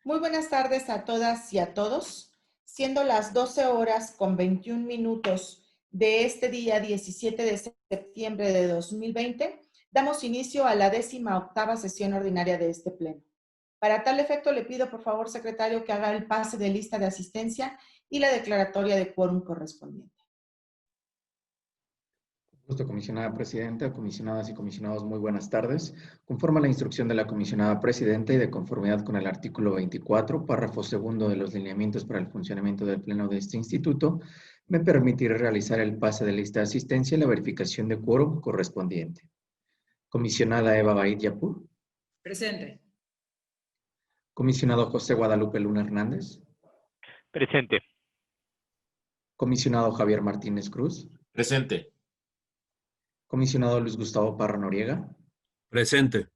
Muy buenas tardes a todas y a todos. Siendo las 12 horas con 21 minutos de este día 17 de septiembre de 2020, damos inicio a la 18ª sesión ordinaria de este pleno. Para tal efecto, le pido por favor, secretario, que haga el pase de lista de asistencia y la declaratoria de quórum correspondiente. Gusto, comisionada presidenta, comisionadas y comisionados, muy buenas tardes. Conforme a la instrucción de la comisionada presidenta y de conformidad con el artículo 24, párrafo segundo de los lineamientos para el funcionamiento del pleno de este instituto, me permitiré realizar el pase de lista de asistencia y la verificación de quórum correspondiente. Comisionada Eva Baid Yapur. Presente. Comisionado José Guadalupe Luna Hernández. Presente. Comisionado Javier Martínez Cruz. Presente. Comisionado Luis Gustavo Parra Noriega. Presente.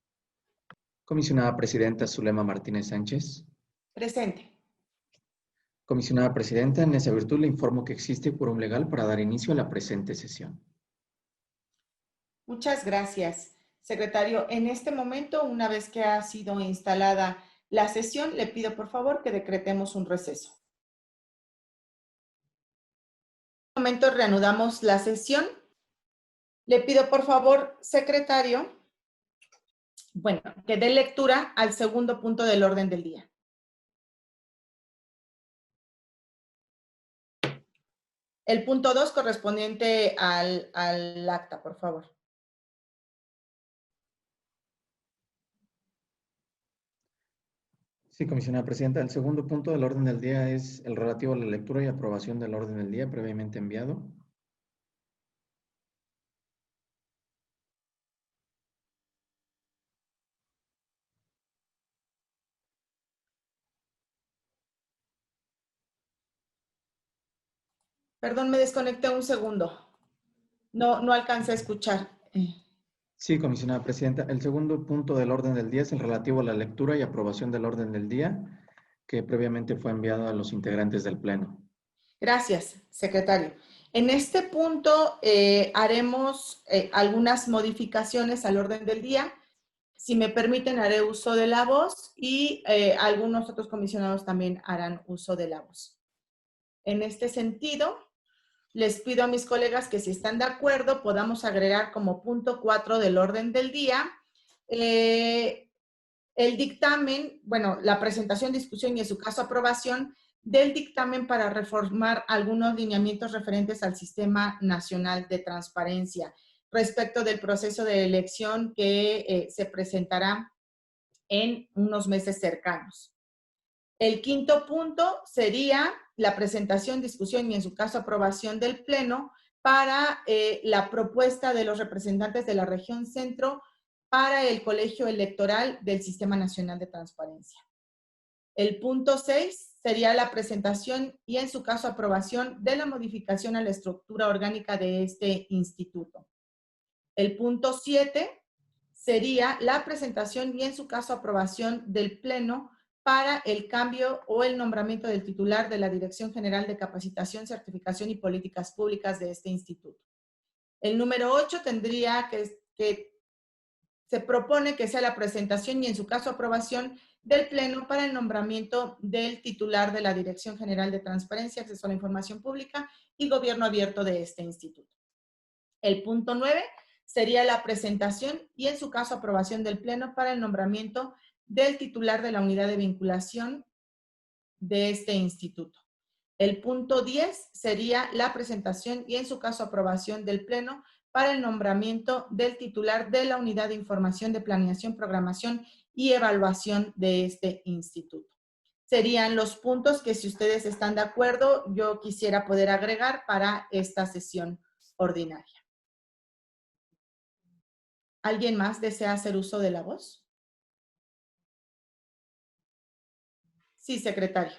Comisionada presidenta Zulema Martínez Sánchez. Presente. Comisionada presidenta, en esa virtud le informo que existe quórum legal para dar inicio a la presente sesión. Muchas gracias, secretario. En este momento, una vez que ha sido instalada la sesión, le pido por favor que decretemos un receso. En este momento reanudamos la sesión. Le pido por favor, secretario, que dé lectura al segundo punto del orden del día. El punto 2 correspondiente al acta, por favor. Sí, comisionada presidenta, el segundo punto del orden del día es el relativo a la lectura y aprobación del orden del día previamente enviado. Perdón, me desconecté un segundo. No alcancé a escuchar. Sí, comisionada presidenta, el segundo punto del orden del día es el relativo a la lectura y aprobación del orden del día que previamente fue enviado a los integrantes del Pleno. Gracias, secretario. En este punto haremos algunas modificaciones al orden del día. Si me permiten, haré uso de la voz y algunos otros comisionados también harán uso de la voz. En este sentido, les pido a mis colegas que si están de acuerdo, podamos agregar como punto 4 del orden del día el dictamen, la presentación, discusión y en su caso aprobación del dictamen para reformar algunos lineamientos referentes al Sistema Nacional de Transparencia respecto del proceso de elección que se presentará en unos meses cercanos. El quinto punto sería la presentación, discusión y en su caso aprobación del Pleno para la propuesta de los representantes de la región centro para el colegio electoral del Sistema Nacional de Transparencia. El punto 6 sería la presentación y en su caso aprobación de la modificación a la estructura orgánica de este instituto. El punto 7 sería la presentación y en su caso aprobación del Pleno para el cambio o el nombramiento del titular de la Dirección General de Capacitación, Certificación y Políticas Públicas de este instituto. El número 8 tendría que se propone que sea la presentación y en su caso aprobación del Pleno para el nombramiento del titular de la Dirección General de Transparencia, Acceso a la Información Pública y Gobierno Abierto de este instituto. El punto 9 sería la presentación y en su caso aprobación del Pleno para el nombramiento del titular de la unidad de vinculación de este instituto. El punto 10 sería la presentación y en su caso aprobación del Pleno para el nombramiento del titular de la unidad de información de planeación, programación y evaluación de este instituto. Serían los puntos que, si ustedes están de acuerdo, yo quisiera poder agregar para esta sesión ordinaria. ¿Alguien más desea hacer uso de la voz? Sí, secretario.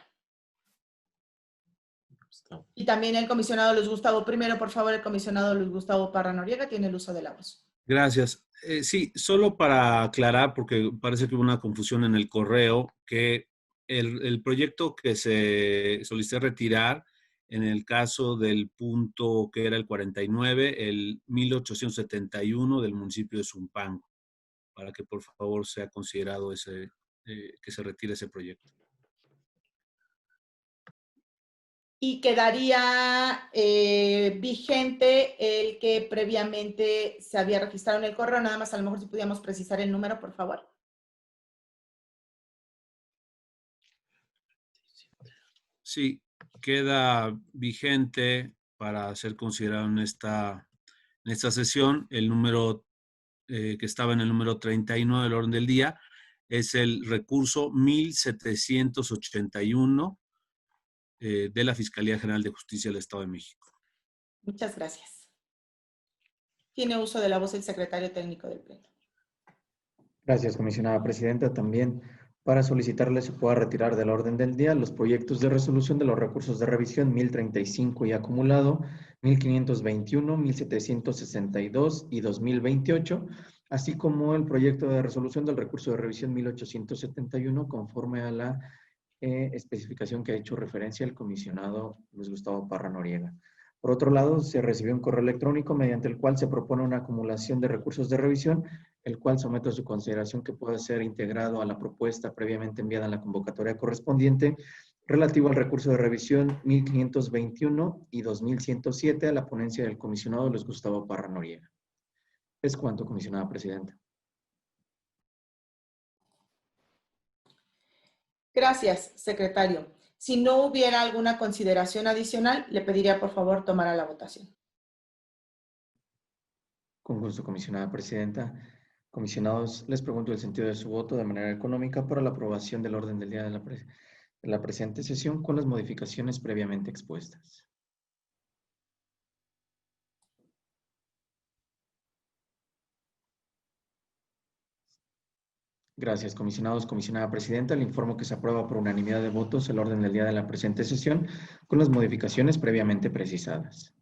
Y también el comisionado Luis Gustavo. Primero, por favor, el comisionado Luis Gustavo Parra Noriega tiene el uso de la voz. Gracias. Sí, solo para aclarar, porque parece que hubo una confusión en el correo, que el proyecto que se solicitó retirar, en el caso del punto que era el 49, el 1871 del municipio de Zumpango, para que por favor sea considerado que se retire ese proyecto. y quedaría vigente el que previamente se había registrado en el correo. Nada más, a lo mejor si pudiéramos precisar el número, por favor. Sí, queda vigente para ser considerado en esta sesión el número que estaba en el número 39 del orden del día, es el recurso 1781 de la Fiscalía General de Justicia del Estado de México. Muchas gracias. Tiene uso de la voz el secretario técnico del Pleno. Gracias, comisionada presidenta. También para solicitarle se pueda retirar del orden del día los proyectos de resolución de los recursos de revisión 1035 y acumulado, 1521, 1762 y 2028, así como el proyecto de resolución del recurso de revisión 1871 conforme a la especificación que ha hecho referencia el comisionado Luis Gustavo Parra Noriega. Por otro lado, se recibió un correo electrónico mediante el cual se propone una acumulación de recursos de revisión, el cual someto a su consideración que pueda ser integrado a la propuesta previamente enviada en la convocatoria correspondiente relativo al recurso de revisión 1521 y 2107 a la ponencia del comisionado Luis Gustavo Parra Noriega. Es cuanto, comisionada presidenta. Gracias, secretario. Si no hubiera alguna consideración adicional, le pediría por favor tomar a la votación. Con gusto, comisionada presidenta. Comisionados, les pregunto el sentido de su voto de manera económica para la aprobación del orden del día de la presente sesión con las modificaciones previamente expuestas. Gracias, comisionados. Comisionada presidenta, le informo que se aprueba por unanimidad de votos el orden del día de la presente sesión con las modificaciones previamente precisadas.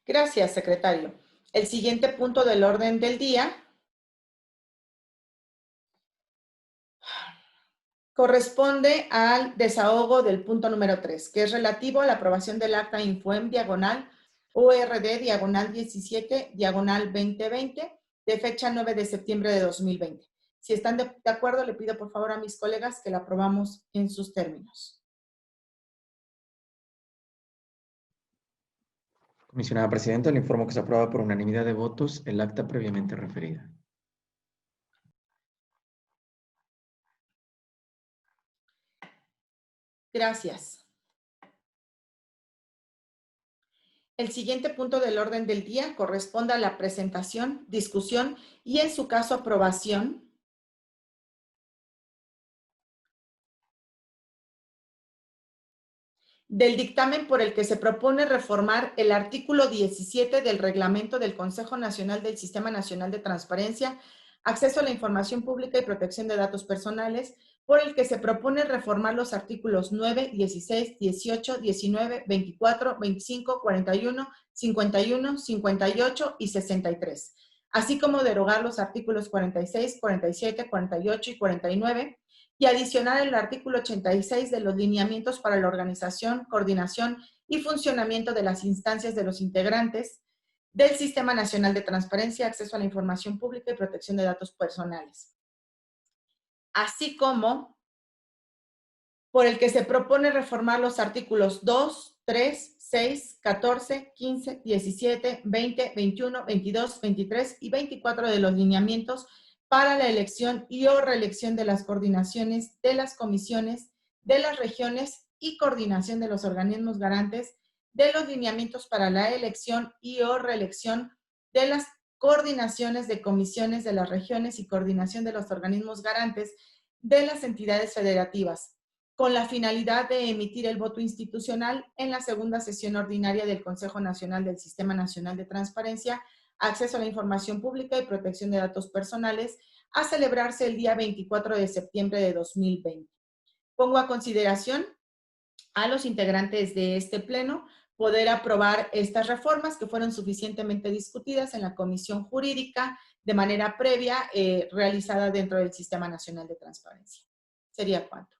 Gracias, secretario. El siguiente punto del orden del día corresponde al desahogo del punto número 3, que es relativo a la aprobación del acta Infoem diagonal ORD diagonal 17 diagonal 2020 de fecha 9 de septiembre de 2020. Si están de acuerdo, le pido por favor a mis colegas que la aprobamos en sus términos. Comisionada presidenta, le informo que se aprueba por unanimidad de votos el acta previamente referida. Gracias. El siguiente punto del orden del día corresponde a la presentación, discusión y, en su caso, aprobación del dictamen por el que se propone reformar el artículo 17 del reglamento del Consejo Nacional del Sistema Nacional de Transparencia, Acceso a la Información Pública y Protección de Datos Personales, por el que se propone reformar los artículos 9, 16, 18, 19, 24, 25, 41, 51, 58 y 63, así como derogar los artículos 46, 47, 48 y 49, y adicionar el artículo 86 de los lineamientos para la organización, coordinación y funcionamiento de las instancias de los integrantes del Sistema Nacional de Transparencia, Acceso a la Información Pública y Protección de Datos Personales, así como por el que se propone reformar los artículos 2, 3, 6, 14, 15, 17, 20, 21, 22, 23 y 24 de los lineamientos para la elección y o reelección de las coordinaciones de las comisiones de las regiones y coordinación de los organismos garantes, de los lineamientos para la elección y o reelección de las coordinaciones de comisiones de las regiones y coordinación de los organismos garantes de las entidades federativas, con la finalidad de emitir el voto institucional en la segunda sesión ordinaria del Consejo Nacional del Sistema Nacional de Transparencia, Acceso a la Información Pública y Protección de Datos Personales, a celebrarse el día 24 de septiembre de 2020. Pongo a consideración a los integrantes de este pleno poder aprobar estas reformas que fueron suficientemente discutidas en la Comisión Jurídica de manera previa realizada dentro del Sistema Nacional de Transparencia. ¿Sería cuánto?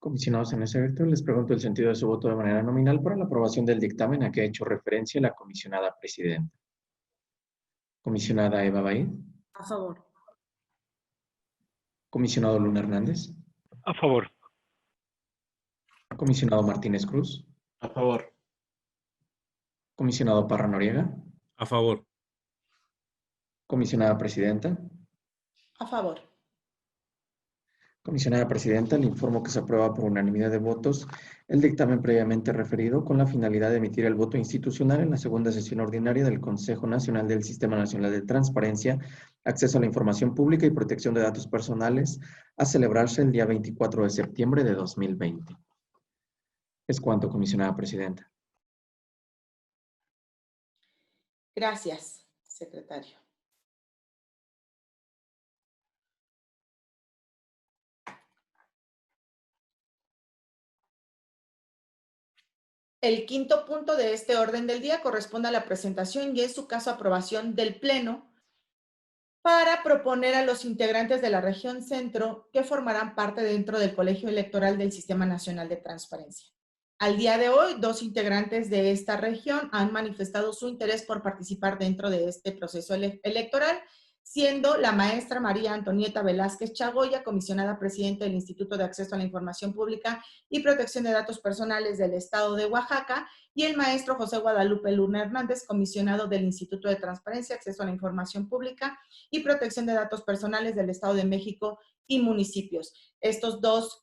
Comisionados en ese evento, les pregunto el sentido de su voto de manera nominal para la aprobación del dictamen a que ha hecho referencia la comisionada presidenta. Comisionada Eva Baid. A favor. Comisionado Luna Hernández. A favor. Comisionado Martínez Cruz. A favor. Comisionado Parra Noriega. A favor. Comisionada presidenta. A favor. Comisionada presidenta, le informo que se aprueba por unanimidad de votos el dictamen previamente referido con la finalidad de emitir el voto institucional en la segunda sesión ordinaria del Consejo Nacional del Sistema Nacional de Transparencia, Acceso a la Información Pública y Protección de Datos Personales, a celebrarse el día 24 de septiembre de 2020. Es cuanto, comisionada presidenta. Gracias, secretario. El quinto punto de este orden del día corresponde a la presentación y en su caso aprobación del Pleno para proponer a los integrantes de la región centro que formarán parte dentro del Colegio Electoral del Sistema Nacional de Transparencia. Al día de hoy, 2 integrantes de esta región han manifestado su interés por participar dentro de este proceso electoral, siendo la maestra María Antonieta Velázquez Chagoya, comisionada presidenta del Instituto de Acceso a la Información Pública y Protección de Datos Personales del Estado de Oaxaca, y el maestro José Guadalupe Luna Hernández, comisionado del Instituto de Transparencia, Acceso a la Información Pública y Protección de Datos Personales del Estado de México y municipios. Estos 2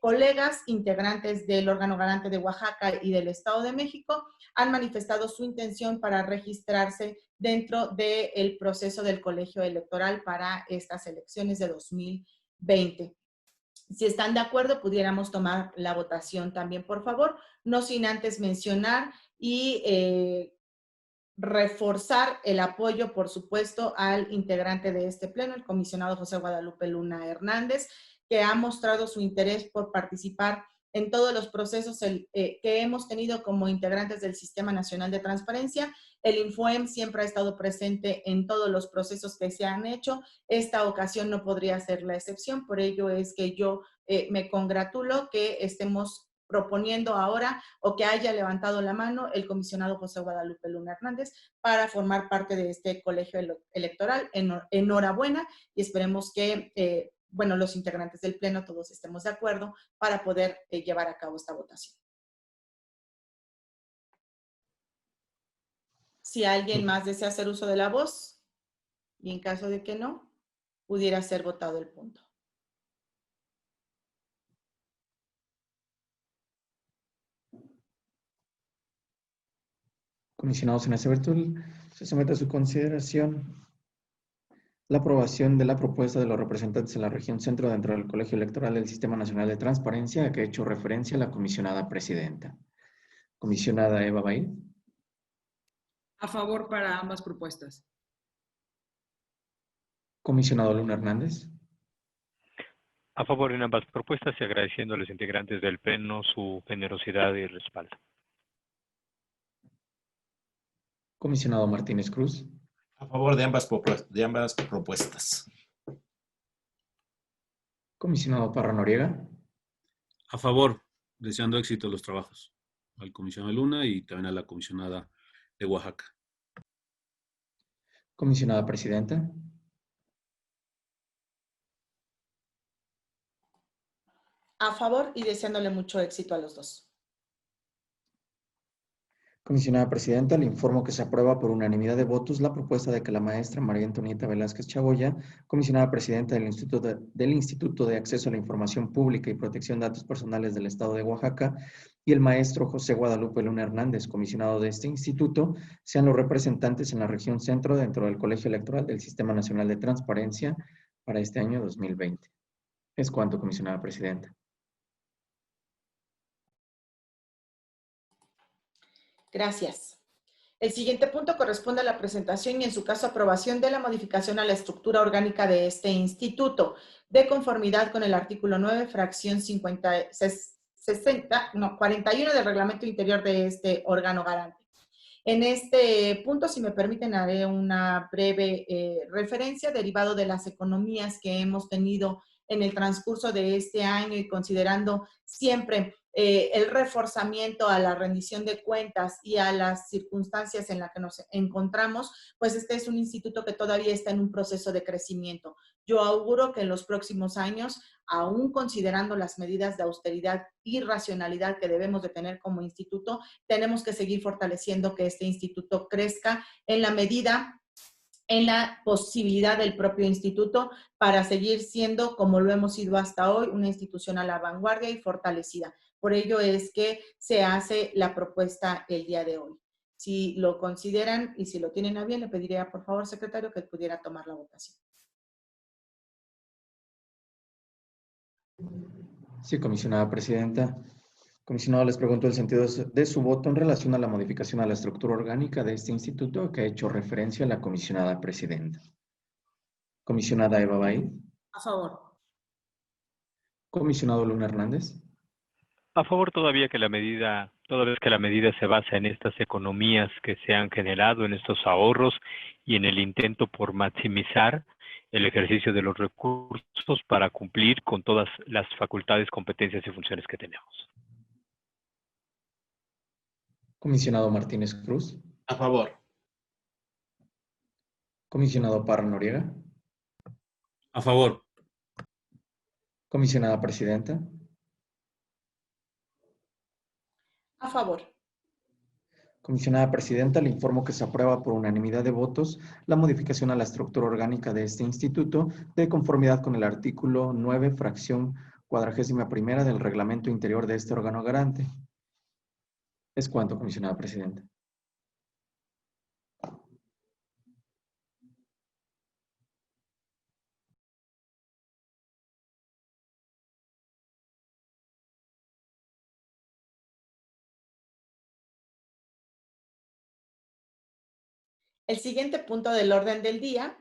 colegas, integrantes del órgano garante de Oaxaca y del Estado de México, han manifestado su intención para registrarse dentro del proceso del colegio electoral para estas elecciones de 2020. Si están de acuerdo, pudiéramos tomar la votación también, por favor, no sin antes mencionar y reforzar el apoyo, por supuesto, al integrante de este pleno, el comisionado José Guadalupe Luna Hernández, que ha mostrado su interés por participar en todos los procesos que hemos tenido como integrantes del Sistema Nacional de Transparencia. El INFOEM siempre ha estado presente en todos los procesos que se han hecho. Esta ocasión no podría ser la excepción, por ello es que yo me congratulo que estemos proponiendo ahora o que haya levantado la mano el comisionado José Guadalupe Luna Hernández para formar parte de este colegio electoral. Enhorabuena y esperemos que bueno, los integrantes del Pleno todos estemos de acuerdo para poder llevar a cabo esta votación. Si alguien más desea hacer uso de la voz, y en caso de que no, pudiera ser votado el punto. Comisionados en ese virtud, se somete a su consideración la aprobación de la propuesta de los representantes en la región centro dentro del Colegio Electoral del Sistema Nacional de Transparencia a que ha hecho referencia la comisionada presidenta. Comisionada Eva Baid. A favor para ambas propuestas. Comisionado Luna Hernández. A favor en ambas propuestas y agradeciendo a los integrantes del Pleno su generosidad y respaldo. Comisionado Martínez Cruz. A favor de ambas propuestas. Comisionado Parra Noriega. A favor, deseando éxito a los trabajos. Al comisionado Luna y también a la comisionada de Oaxaca. Comisionada presidenta. A favor y deseándole mucho éxito a los 2. Comisionada presidenta, le informo que se aprueba por unanimidad de votos la propuesta de que la maestra María Antonieta Velázquez Chagoya, comisionada presidenta del Instituto de Acceso a la Información Pública y Protección de Datos Personales del Estado de Oaxaca, y el maestro José Guadalupe Luna Hernández, comisionado de este instituto, sean los representantes en la región centro dentro del Colegio Electoral del Sistema Nacional de Transparencia para este año 2020. Es cuanto, comisionada presidenta. Gracias. El siguiente punto corresponde a la presentación y en su caso aprobación de la modificación a la estructura orgánica de este instituto, de conformidad con el artículo 9, fracción 41 del reglamento interior de este órgano garante. En este punto, si me permiten, haré una breve referencia derivado de las economías que hemos tenido en el transcurso de este año y considerando siempre el reforzamiento a la rendición de cuentas y a las circunstancias en las que nos encontramos, pues este es un instituto que todavía está en un proceso de crecimiento. Yo auguro que en los próximos años, aún considerando las medidas de austeridad y racionalidad que debemos de tener como instituto, tenemos que seguir fortaleciendo que este instituto crezca en la medida, en la posibilidad del propio instituto para seguir siendo, como lo hemos sido hasta hoy, una institución a la vanguardia y fortalecida. Por ello es que se hace la propuesta el día de hoy. Si lo consideran y si lo tienen a bien, le pediría, por favor, secretario, que pudiera tomar la votación. Sí, comisionada presidenta. Comisionado, les pregunto el sentido de su voto en relación a la modificación a la estructura orgánica de este instituto que ha hecho referencia la comisionada presidenta. Comisionada Eva Baí. A favor. Comisionado Luna Hernández. A favor todavía que la medida, toda vez que la medida se basa en estas economías que se han generado, en estos ahorros y en el intento por maximizar el ejercicio de los recursos para cumplir con todas las facultades, competencias y funciones que tenemos. Comisionado Martínez Cruz. A favor. Comisionado Parra Noriega. A favor. Comisionada presidenta. A favor. Comisionada presidenta, le informo que se aprueba por unanimidad de votos la modificación a la estructura orgánica de este instituto de conformidad con el artículo 9, fracción 41ª del reglamento interior de este órgano garante. Es cuanto, comisionada presidenta. El siguiente punto del orden del día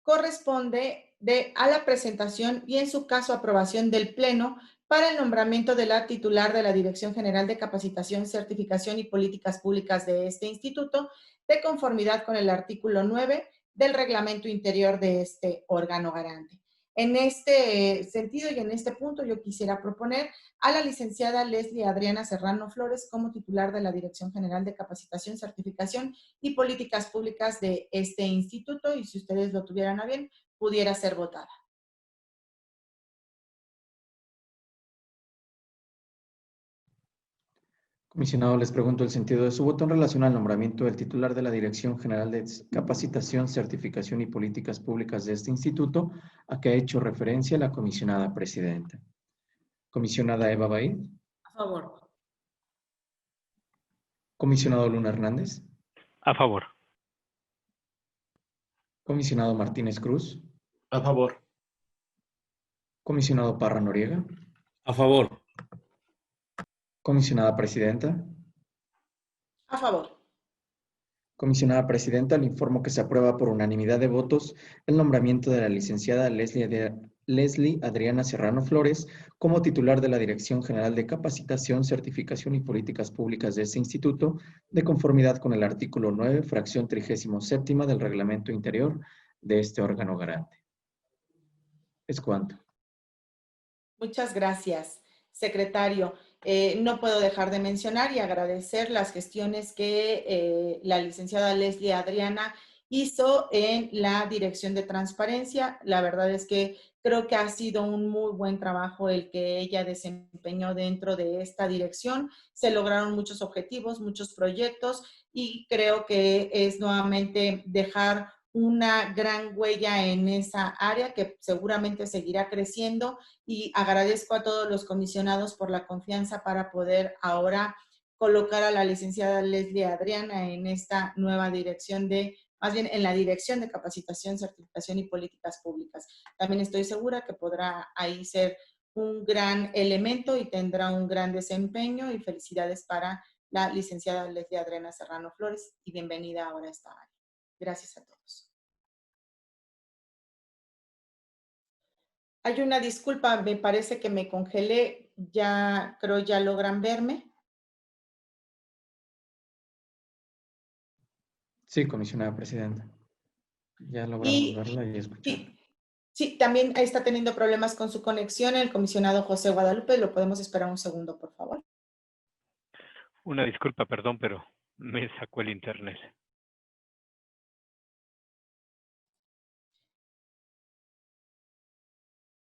corresponde a la presentación y en su caso aprobación del Pleno para el nombramiento de la titular de la Dirección General de Capacitación, Certificación y Políticas Públicas de este instituto, de conformidad con el artículo 9 del reglamento interior de este órgano garante. En este sentido y en este punto yo quisiera proponer a la licenciada Leslie Adriana Serrano Flores como titular de la Dirección General de Capacitación, Certificación y Políticas Públicas de este instituto, y si ustedes lo tuvieran a bien, pudiera ser votada. Comisionado, les pregunto el sentido de su voto en relación al nombramiento del titular de la Dirección General de Capacitación, Certificación y Políticas Públicas de este instituto, a que ha hecho referencia la comisionada presidenta. Comisionada Eva Baí. A favor. Comisionado Luna Hernández. A favor. Comisionado Martínez Cruz. A favor. Comisionado Parra Noriega. A favor. Comisionada presidenta. A favor. Comisionada presidenta, le informo que se aprueba por unanimidad de votos el nombramiento de la licenciada Leslie Adriana Serrano Flores como titular de la Dirección General de Capacitación, Certificación y Políticas Públicas de este instituto, de conformidad con el artículo 9, fracción 37ª del reglamento interior de este órgano garante. Es cuanto. Muchas gracias, secretario. No puedo dejar de mencionar y agradecer las gestiones que la licenciada Leslie Adriana hizo en la Dirección de Transparencia. La verdad es que creo que ha sido un muy buen trabajo el que ella desempeñó dentro de esta dirección. Se lograron muchos objetivos, muchos proyectos y creo que es nuevamente dejar una gran huella en esa área que seguramente seguirá creciendo, y agradezco a todos los comisionados por la confianza para poder ahora colocar a la licenciada Leslie Adriana en esta nueva dirección más bien en la Dirección de Capacitación, Certificación y Políticas Públicas. También estoy segura que podrá ahí ser un gran elemento y tendrá un gran desempeño, y felicidades para la licenciada Leslie Adriana Serrano Flores y bienvenida ahora a esta área. Gracias a todos. Hay una disculpa, me parece que me congelé, ya creo ya logran verme. Sí, comisionada presidenta. Ya logramos verla y escucharla. Sí, Sí, también está teniendo problemas con su conexión el comisionado José Guadalupe. Lo podemos esperar un segundo, por favor. Una disculpa, perdón, pero me sacó el internet.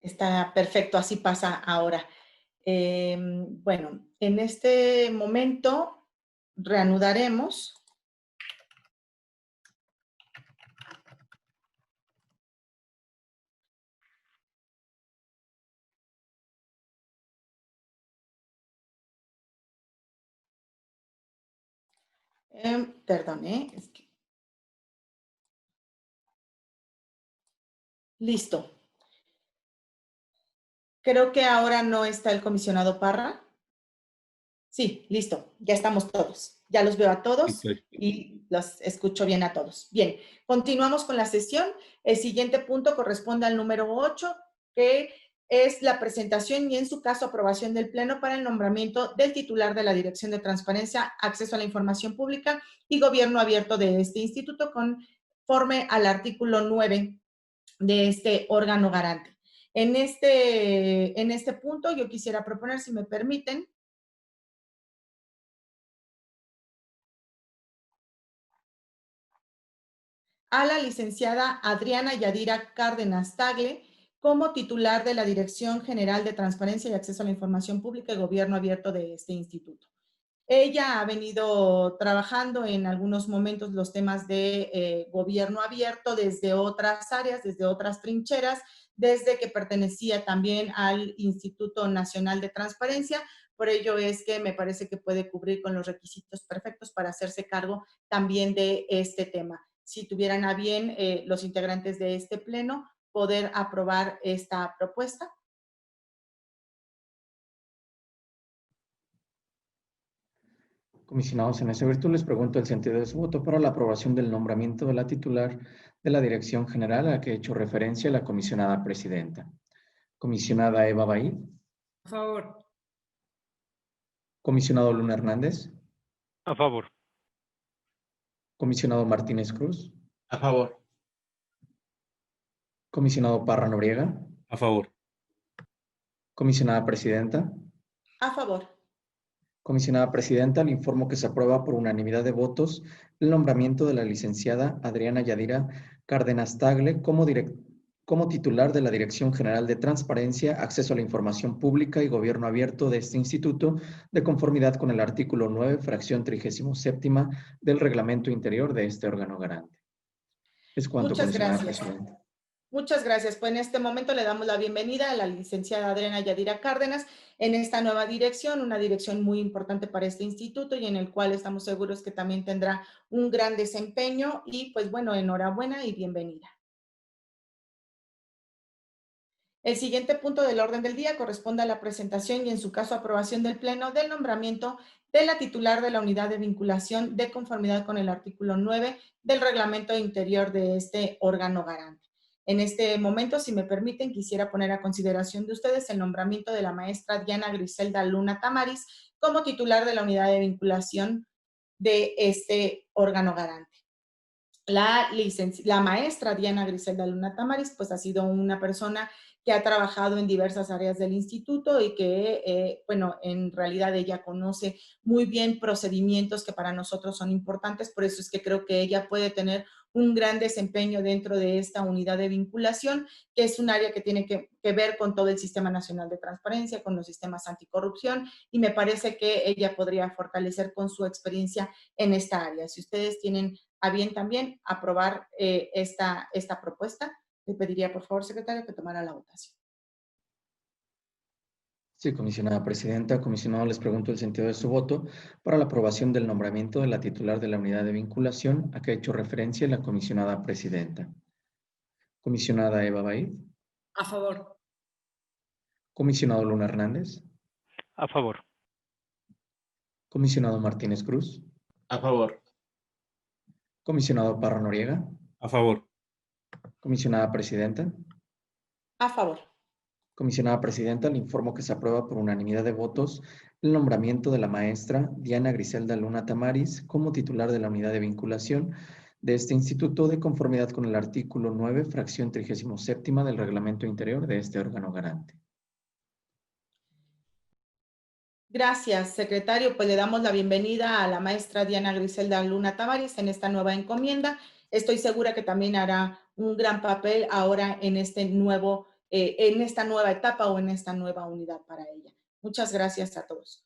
Está perfecto, así pasa ahora. Bueno, en este momento reanudaremos. Perdón, es que... Listo. Creo que ahora no está el comisionado Parra. Sí, listo. Ya estamos todos. Ya los veo a todos y los escucho bien a todos. Bien, continuamos con la sesión. El siguiente punto corresponde al número 8, que es la presentación y en su caso aprobación del Pleno para el nombramiento del titular de la Dirección de Transparencia, Acceso a la Información Pública y Gobierno Abierto de este instituto conforme al artículo 9 de este órgano garante. En este punto yo quisiera proponer, si me permiten, a la licenciada Adriana Yadira Cárdenas Tagle como titular de la Dirección General de Transparencia y Acceso a la Información Pública y Gobierno Abierto de este instituto. Ella ha venido trabajando en algunos momentos los temas de gobierno abierto desde otras áreas, desde otras trincheras, desde que pertenecía también al Instituto Nacional de Transparencia. Por ello es que me parece que puede cubrir con los requisitos perfectos para hacerse cargo también de este tema. Si tuvieran a bien los integrantes de este pleno poder aprobar esta propuesta. Comisionados, en esa virtud les pregunto el sentido de su voto para la aprobación del nombramiento de la titular de la Dirección General a la que he hecho referencia la comisionada presidenta. Comisionada Eva Baid. A favor. Comisionado Luna Hernández. A favor. Comisionado Martínez Cruz. A favor. Comisionado Parra Noriega. A favor. Comisionada presidenta. A favor. Comisionada presidenta, le informo que se aprueba por unanimidad de votos el nombramiento de la licenciada Adriana Yadira Cárdenas Tagle como titular de la Dirección General de Transparencia, Acceso a la Información Pública y Gobierno Abierto de este instituto, de conformidad con el artículo 9, fracción 37ª del reglamento interior de este órgano garante. Es cuanto, Muchas comisionada gracias. presidenta. Muchas gracias. Pues en este momento le damos la bienvenida a la licenciada Adriana Yadira Cárdenas en esta nueva dirección, una dirección muy importante para este instituto y en el cual estamos seguros que también tendrá un gran desempeño y pues bueno, enhorabuena y bienvenida. El siguiente punto del orden del día corresponde a la presentación y en su caso aprobación del Pleno del nombramiento de la titular de la unidad de vinculación de conformidad con el artículo 9 del reglamento interior de este órgano garante. En este momento, si me permiten, quisiera poner a consideración de ustedes el nombramiento de la maestra Diana Griselda Luna Tamaris como titular de la unidad de vinculación de este órgano garante. La maestra Diana Griselda Luna Tamaris, pues ha sido una persona que ha trabajado en diversas áreas del instituto y que, bueno, en realidad ella conoce muy bien procedimientos que para nosotros son importantes, por eso es que creo que ella puede tener un gran desempeño dentro de esta unidad de vinculación, que es un área que tiene que ver con todo el Sistema Nacional de Transparencia, con los sistemas anticorrupción, y me parece que ella podría fortalecer con su experiencia en esta área. Si ustedes tienen a bien también aprobar esta propuesta, le pediría, por favor, secretario, que tomara la votación. Sí, comisionada presidenta. Comisionado, les pregunto el sentido de su voto para la aprobación del nombramiento de la titular de la unidad de vinculación a que ha hecho referencia la comisionada presidenta. Comisionada Eva Baid. A favor. Comisionado Luna Hernández. A favor. Comisionado Martínez Cruz. A favor. Comisionado Parra Noriega. A favor. Comisionada presidenta. A favor. Comisionada presidenta, le informo que se aprueba por unanimidad de votos el nombramiento de la maestra Diana Griselda Luna Tamaris como titular de la unidad de vinculación de este instituto de conformidad con el artículo 9, fracción 37ª del reglamento interior de este órgano garante. Gracias, secretario. Pues le damos la bienvenida a la maestra Diana Griselda Luna Tavares en esta nueva encomienda. Estoy segura que también hará un gran papel ahora en este nuevo, en esta nueva etapa o en esta nueva unidad para ella. Muchas gracias a todos.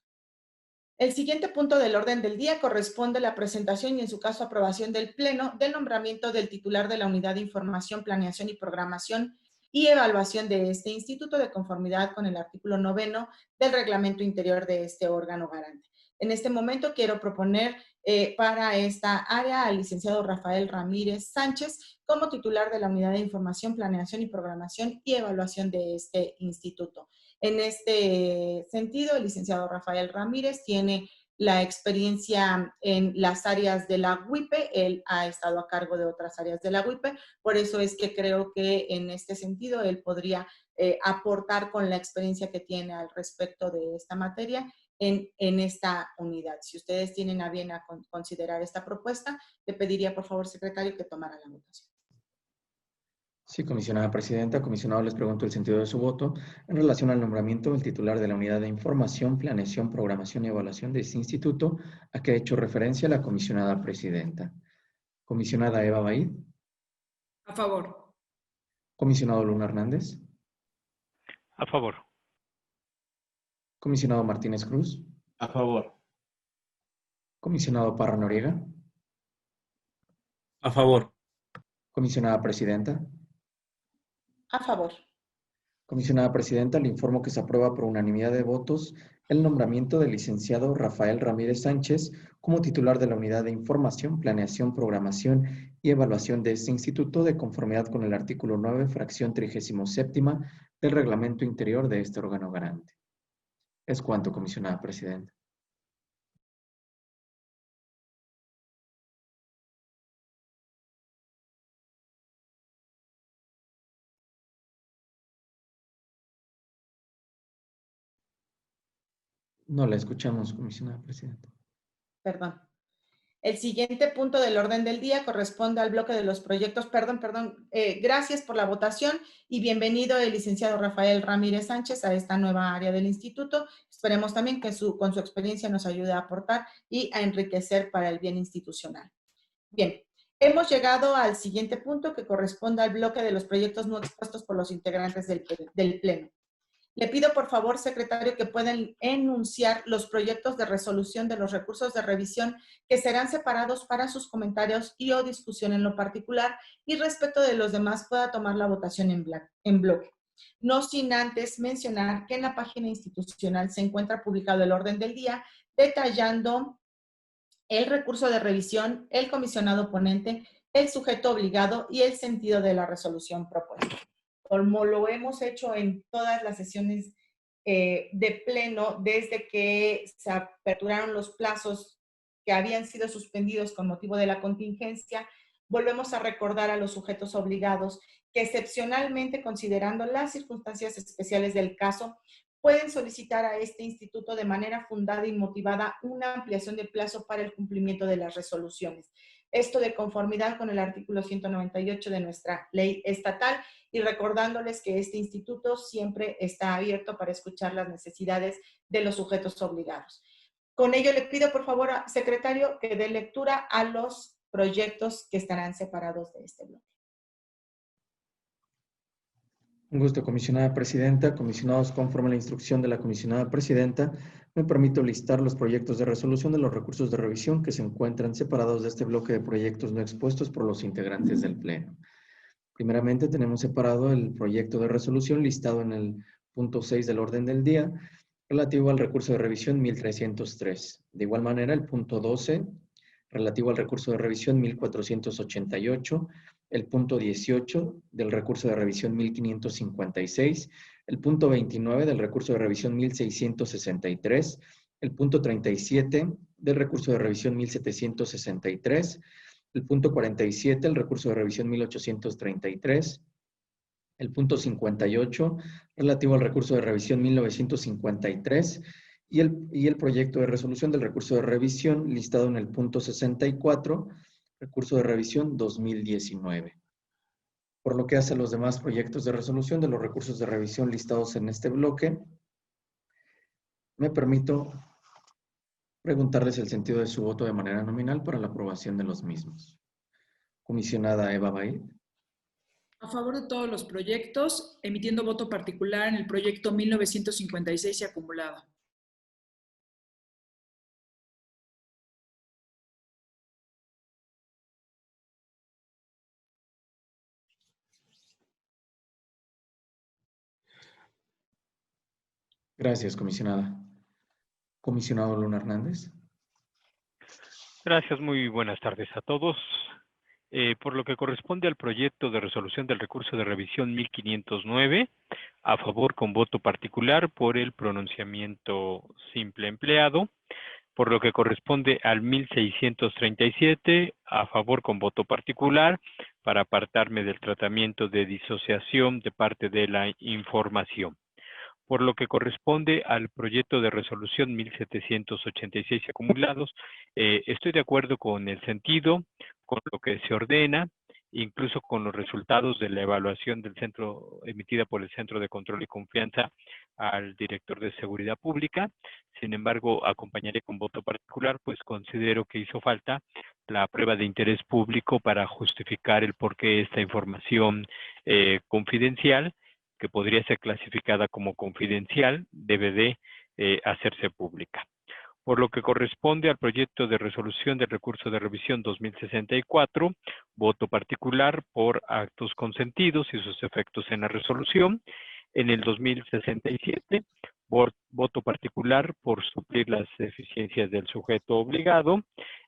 El siguiente punto del orden del día corresponde a la presentación y, en su caso, aprobación del Pleno del nombramiento del titular de la Unidad de Información, Planeación y Programación y Evaluación de este instituto de conformidad con el artículo 9 del reglamento interior de este órgano garante. En este momento quiero proponer para esta área al licenciado Rafael Ramírez Sánchez como titular de la Unidad de Información, Planeación y Programación y Evaluación de este instituto. En este sentido, el licenciado Rafael Ramírez tiene la experiencia en las áreas de la UIPE, él ha estado a cargo de otras áreas de la UIPE, por eso es que creo que en este sentido él podría aportar con la experiencia que tiene al respecto de esta materia en esta unidad. Si ustedes tienen a bien a considerar esta propuesta, le pediría por favor, secretario, que tomara la votación. Sí, comisionada presidenta. Comisionado, les pregunto el sentido de su voto en relación al nombramiento del titular de la Unidad de Información, Planeación, Programación y Evaluación de este instituto, a que ha hecho referencia la comisionada presidenta. Comisionada Eva Baid. A favor. Comisionado Luna Hernández. A favor. Comisionado Martínez Cruz. A favor. Comisionado Parra Noriega. A favor. Comisionada presidenta. A favor. Comisionada presidenta, le informo que se aprueba por unanimidad de votos el nombramiento del licenciado Rafael Ramírez Sánchez como titular de la Unidad de Información, Planeación, Programación y Evaluación de este instituto de conformidad con el artículo 9, fracción 37ª del reglamento interior de este órgano garante. Es cuanto, comisionada presidenta. No la escuchamos, comisionada presidenta. Perdón. El siguiente punto del orden del día corresponde al bloque de los proyectos. Gracias por la votación y bienvenido el licenciado Rafael Ramírez Sánchez a esta nueva área del instituto. Esperemos también que con su experiencia nos ayude a aportar y a enriquecer para el bien institucional. Bien, hemos llegado al siguiente punto que corresponde al bloque de los proyectos no expuestos por los integrantes del Pleno. Le pido, por favor, secretario, que puedan enunciar los proyectos de resolución de los recursos de revisión que serán separados para sus comentarios y o discusión en lo particular, y respecto de los demás pueda tomar la votación en bloque. No sin antes mencionar que en la página institucional se encuentra publicado el orden del día detallando el recurso de revisión, el comisionado ponente, el sujeto obligado y el sentido de la resolución propuesta. Como lo hemos hecho en todas las sesiones de pleno, desde que se aperturaron los plazos que habían sido suspendidos con motivo de la contingencia, volvemos a recordar a los sujetos obligados que excepcionalmente, considerando las circunstancias especiales del caso, pueden solicitar a este instituto de manera fundada y motivada una ampliación de plazo para el cumplimiento de las resoluciones. Esto de conformidad con el artículo 198 de nuestra ley estatal, y recordándoles que este instituto siempre está abierto para escuchar las necesidades de los sujetos obligados. Con ello le pido, por favor, secretario, que dé lectura a los proyectos que estarán separados de este bloque. Un gusto, comisionada presidenta. Comisionados, conforme a la instrucción de la comisionada presidenta, me permito listar los proyectos de resolución de los recursos de revisión que se encuentran separados de este bloque de proyectos no expuestos por los integrantes del Pleno. Primeramente, tenemos separado el proyecto de resolución listado en el punto 6 del orden del día, relativo al recurso de revisión 1303. De igual manera, el punto 12, relativo al recurso de revisión 1488, el punto 18 del recurso de revisión 1556, el punto 29 del recurso de revisión 1663, el punto 37 del recurso de revisión 1763, el punto 47, el recurso de revisión 1833, el punto 58, relativo al recurso de revisión 1953, y el proyecto de resolución del recurso de revisión listado en el punto 64, Recurso de revisión 2019. Por lo que hace a los demás proyectos de resolución de los recursos de revisión listados en este bloque, me permito preguntarles el sentido de su voto de manera nominal para la aprobación de los mismos. Comisionada Eva Baid. A favor de todos los proyectos, emitiendo voto particular en el proyecto 1956 y acumulado. Gracias, comisionada. Comisionado Luna Hernández. Gracias, muy buenas tardes a todos. Por lo que corresponde al proyecto de resolución del recurso de revisión 1509, a favor con voto particular por el pronunciamiento simple empleado. Por lo que corresponde al 1637, a favor con voto particular para apartarme del tratamiento de disociación de parte de la información. Por lo que corresponde al proyecto de resolución 1786 acumulados, estoy de acuerdo con el sentido, con lo que se ordena, incluso con los resultados de la evaluación del centro emitida por el Centro de Control y Confianza al director de Seguridad Pública. Sin embargo, acompañaré con voto particular, pues considero que hizo falta la prueba de interés público para justificar el por qué esta información confidencial, que podría ser clasificada como confidencial, debe de hacerse pública. Por lo que corresponde al proyecto de resolución del recurso de revisión 2064, voto particular por actos consentidos y sus efectos en la resolución. En el 2067, voto particular por suplir las deficiencias del sujeto obligado.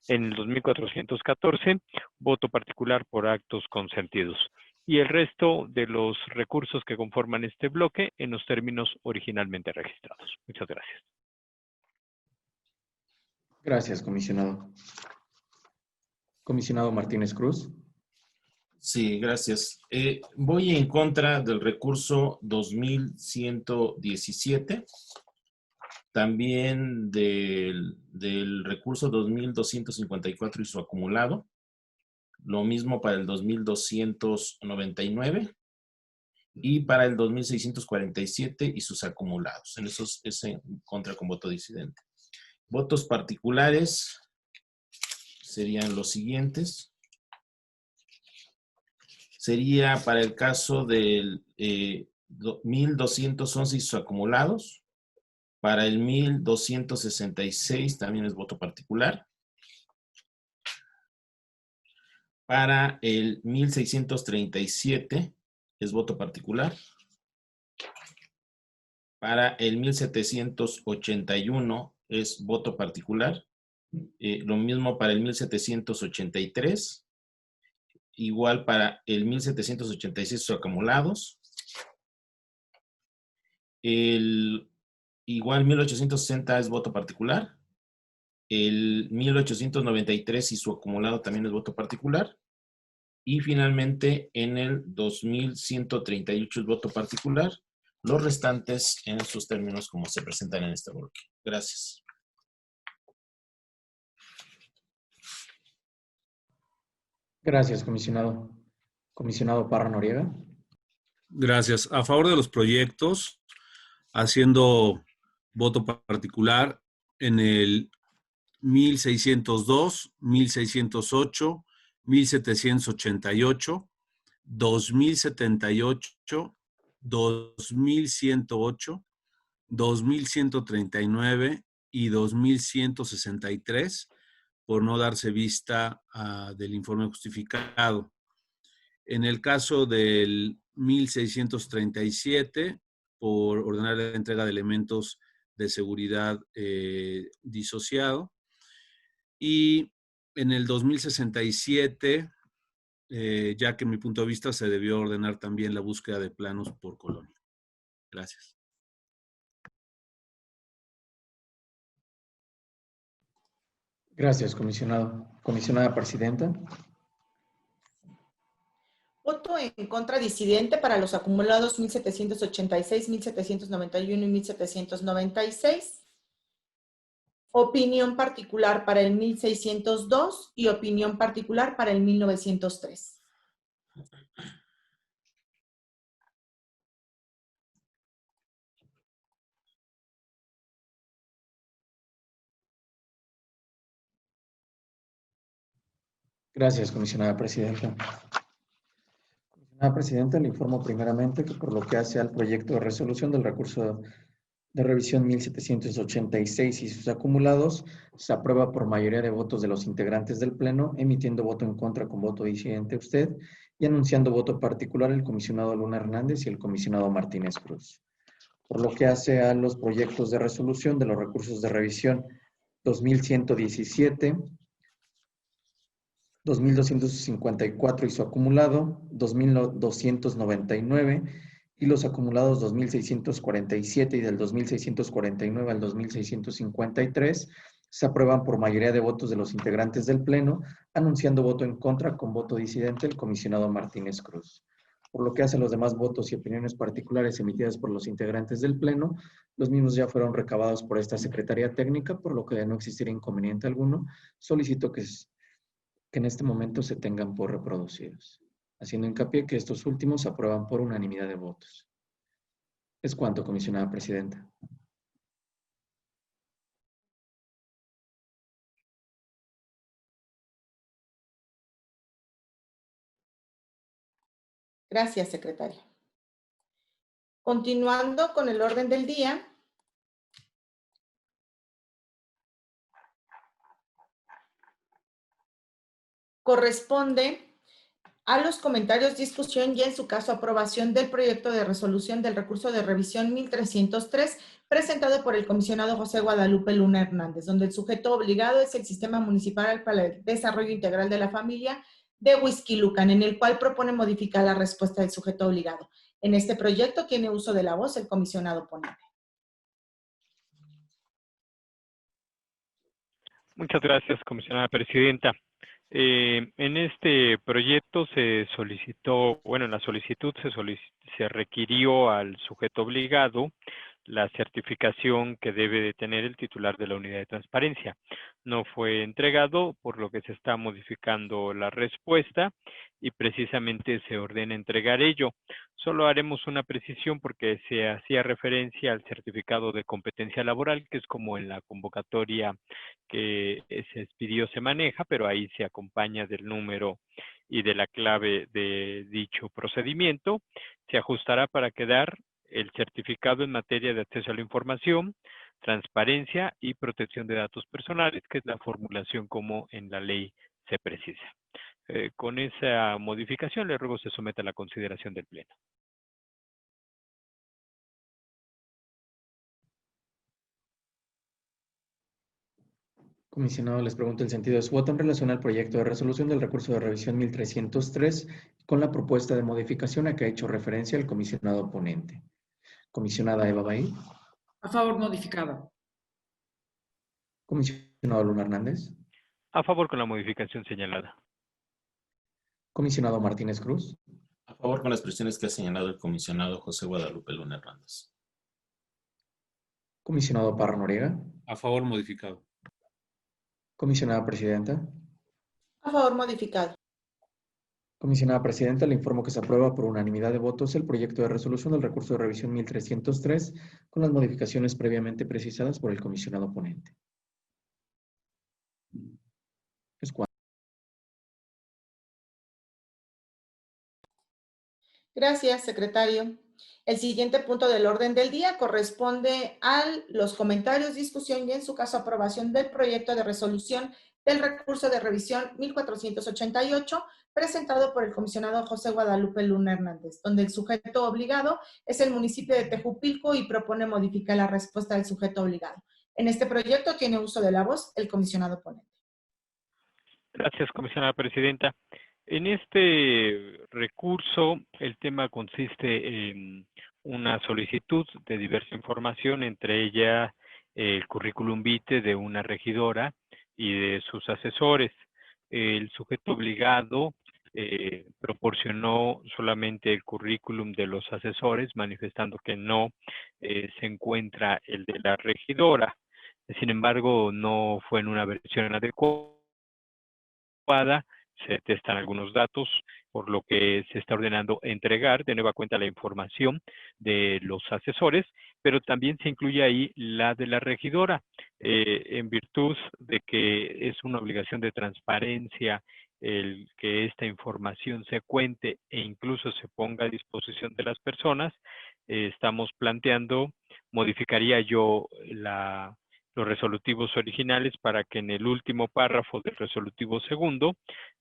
En el 2414, voto particular por actos consentidos. Y el resto de los recursos que conforman este bloque en los términos originalmente registrados. Muchas gracias. Gracias, comisionado. Comisionado Martínez Cruz. Sí, gracias. Voy en contra del recurso 2117, también del recurso 2254 y su acumulado. Lo mismo para el 2299 y para el 2647 y sus acumulados. En esos es en contra con voto disidente. Votos particulares serían los siguientes. Sería para el caso del 1211 y sus acumulados. Para el 1266 también es voto particular. Para el 1637 es voto particular. Para el 1781 es voto particular. Lo mismo para el 1783. Igual para el 1786 sus acumulados. Igual 1860 es voto particular. El 1893 y su acumulado también es voto particular. Y finalmente en el 2138 es voto particular. Los restantes en sus términos como se presentan en este bloque. Gracias. Gracias, comisionado. Comisionado Parra Noriega. Gracias. A favor de los proyectos, haciendo voto particular en el 1602, 1608, 1788, 2078, 2108, 2139 y 2163, por no darse vista del informe justificado. En el caso del 1637, por ordenar la entrega de elementos de seguridad disociado. Y en el 2067, ya que en mi punto de vista se debió ordenar también la búsqueda de planos por colonia. Gracias. Gracias, comisionado. Comisionada presidenta. Voto en contra disidente para los acumulados 1786, 1791 y 1796. opinión particular para el 1602 y opinión particular para el 1903. Gracias, comisionada presidenta. Comisionada presidenta, le informo primeramente que por lo que hace al proyecto de resolución del recurso de revisión 1786 y sus acumulados, se aprueba por mayoría de votos de los integrantes del Pleno, emitiendo voto en contra con voto disidente usted y anunciando voto particular el comisionado Luna Hernández y el comisionado Martínez Cruz. Por lo que hace a los proyectos de resolución de los recursos de revisión 2117, 2254 y su acumulado 2299 y los acumulados 2647 y del 2649 al 2653 se aprueban por mayoría de votos de los integrantes del Pleno, anunciando voto en contra con voto disidente el comisionado Martínez Cruz. Por lo que hace a los demás votos y opiniones particulares emitidas por los integrantes del Pleno, los mismos ya fueron recabados por esta Secretaría Técnica, por lo que de no existir inconveniente alguno, solicito que en este momento se tengan por reproducidos, haciendo hincapié que estos últimos se aprueban por unanimidad de votos. Es cuanto, comisionada presidenta. Gracias, secretaria. Continuando con el orden del día, corresponde a los comentarios, discusión y en su caso aprobación del proyecto de resolución del recurso de revisión 1303 presentado por el comisionado José Guadalupe Luna Hernández, donde el sujeto obligado es el Sistema Municipal para el Desarrollo Integral de la Familia de Huixquilucan, en el cual propone modificar la respuesta del sujeto obligado. En este proyecto tiene uso de la voz el comisionado ponente. Muchas gracias, comisionada presidenta. En este proyecto se solicitó, bueno, en la solicitud se requirió al sujeto obligado la certificación que debe de tener el titular de la unidad de transparencia. No fue entregado, por lo que se está modificando la respuesta y precisamente se ordena entregar ello. Solo haremos una precisión porque se hacía referencia al certificado de competencia laboral, que es como en la convocatoria que se expidió se maneja, pero ahí se acompaña del número y de la clave de dicho procedimiento. Se ajustará para quedar el certificado en materia de acceso a la información, transparencia y protección de datos personales, que es la formulación como en la ley se precisa. Con esa modificación, le ruego se someta a la consideración del Pleno. Comisionado, les pregunto el sentido de su voto en relación al proyecto de resolución del recurso de revisión 1303 con la propuesta de modificación a que ha hecho referencia el comisionado ponente. Comisionada Eva Bahí. A favor, modificado. Comisionado Luna Hernández. A favor con la modificación señalada. Comisionado Martínez Cruz. A favor con las expresiones que ha señalado el comisionado José Guadalupe Luna Hernández. Comisionado Parra Noriega. A favor, modificado. Comisionada presidenta. A favor, modificado. Comisionada presidenta, le informo que se aprueba por unanimidad de votos el proyecto de resolución del recurso de revisión 1303 con las modificaciones previamente precisadas por el comisionado ponente. Es cuanto. Gracias, secretario. El siguiente punto del orden del día corresponde a los comentarios, discusión y en su caso aprobación del proyecto de resolución del recurso de revisión 1488 presentado por el comisionado José Guadalupe Luna Hernández, donde el sujeto obligado es el municipio de Tejupilco y propone modificar la respuesta del sujeto obligado. En este proyecto tiene uso de la voz el comisionado ponente. Gracias, comisionada presidenta. En este recurso, el tema consiste en una solicitud de diversa información, entre ella el currículum vitae de una regidora y de sus asesores. El sujeto obligado proporcionó solamente el currículum de los asesores, manifestando que no se encuentra el de la regidora. Sin embargo, no fue en una versión adecuada, se testan algunos datos, por lo que se está ordenando entregar de nueva cuenta la información de los asesores, pero también se incluye ahí la de la regidora, en virtud de que es una obligación de transparencia el que esta información se cuente e incluso se ponga a disposición de las personas. Estamos planteando, modificaría yo los resolutivos originales para que en el último párrafo del resolutivo segundo,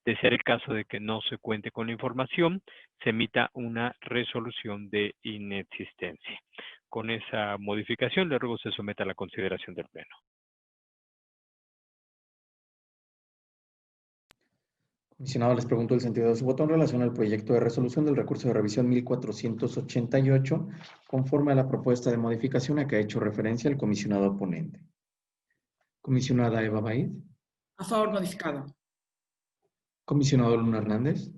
de ser el caso de que no se cuente con la información, se emita una resolución de inexistencia. Con esa modificación, le ruego se someta a la consideración del Pleno. Comisionado, les pregunto el sentido de su voto en relación al proyecto de resolución del recurso de revisión 1488, conforme a la propuesta de modificación a que ha hecho referencia el comisionado oponente. Comisionada Eva Baid. A favor, modificado. Comisionado Luna Hernández.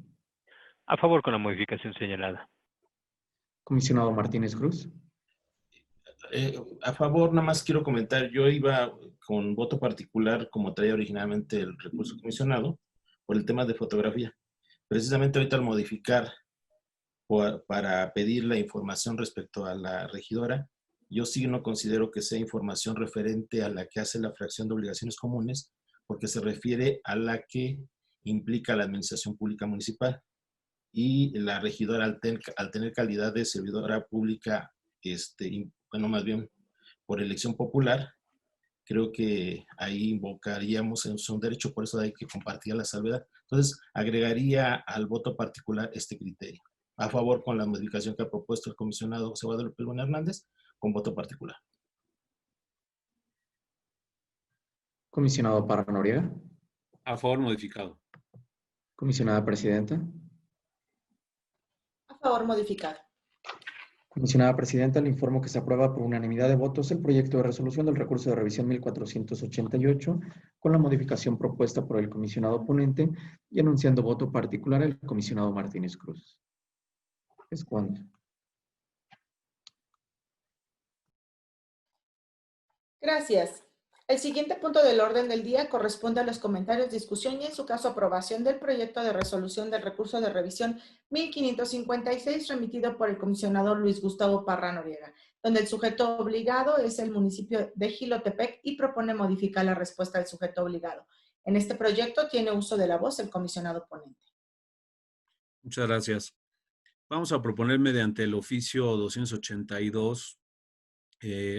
A favor con la modificación señalada. Comisionado Martínez Cruz. A favor, nada más quiero comentar, yo iba con voto particular como traía originalmente el recurso comisionado por el tema de fotografía. Precisamente ahorita al modificar para pedir la información respecto a la regidora, yo sí no considero que sea información referente a la que hace la fracción de obligaciones comunes, porque se refiere a la que implica la administración pública municipal. Y la regidora, al tener calidad de servidora pública, bueno, más bien por elección popular, creo que ahí invocaríamos en un derecho, por eso hay que compartir la salvedad. Entonces, agregaría al voto particular este criterio. A favor con la modificación que ha propuesto el comisionado José Guadalupe Luna Hernández, con voto particular. Comisionado Parra Noriega. A favor, modificado. Comisionada Presidenta. A favor, modificado. Comisionada Presidenta, le informo que se aprueba por unanimidad de votos el proyecto de resolución del recurso de revisión 1488 con la modificación propuesta por el comisionado oponente y anunciando voto particular al comisionado Martínez Cruz. Es cuanto. Gracias. El siguiente punto del orden del día corresponde a los comentarios, discusión y, en su caso, aprobación del proyecto de resolución del recurso de revisión 1556 remitido por el comisionado Luis Gustavo Parra Noriega, donde el sujeto obligado es el municipio de Jilotepec y propone modificar la respuesta del sujeto obligado. En este proyecto tiene uso de la voz el comisionado ponente. Muchas gracias. Vamos a proponer mediante el oficio 282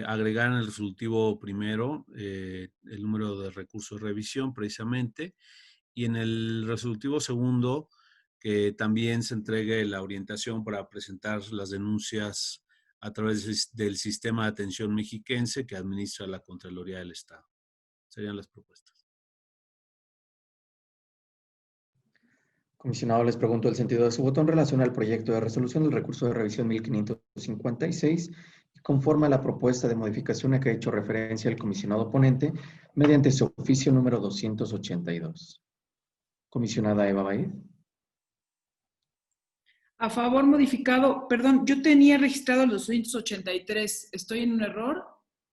agregar en el resolutivo primero el número de recursos de revisión precisamente, y en el resolutivo segundo que también se entregue la orientación para presentar las denuncias a través del sistema de atención mexiquense que administra la Contraloría del Estado. Serían las propuestas. Comisionado, les pregunto el sentido de su voto en relación al proyecto de resolución del recurso de revisión 1556 y conforme a la propuesta de modificación a que ha hecho referencia el comisionado ponente mediante su oficio número 282. Comisionada Eva Baid. A favor, modificado. Perdón, yo tenía registrado el 283. ¿Estoy en un error?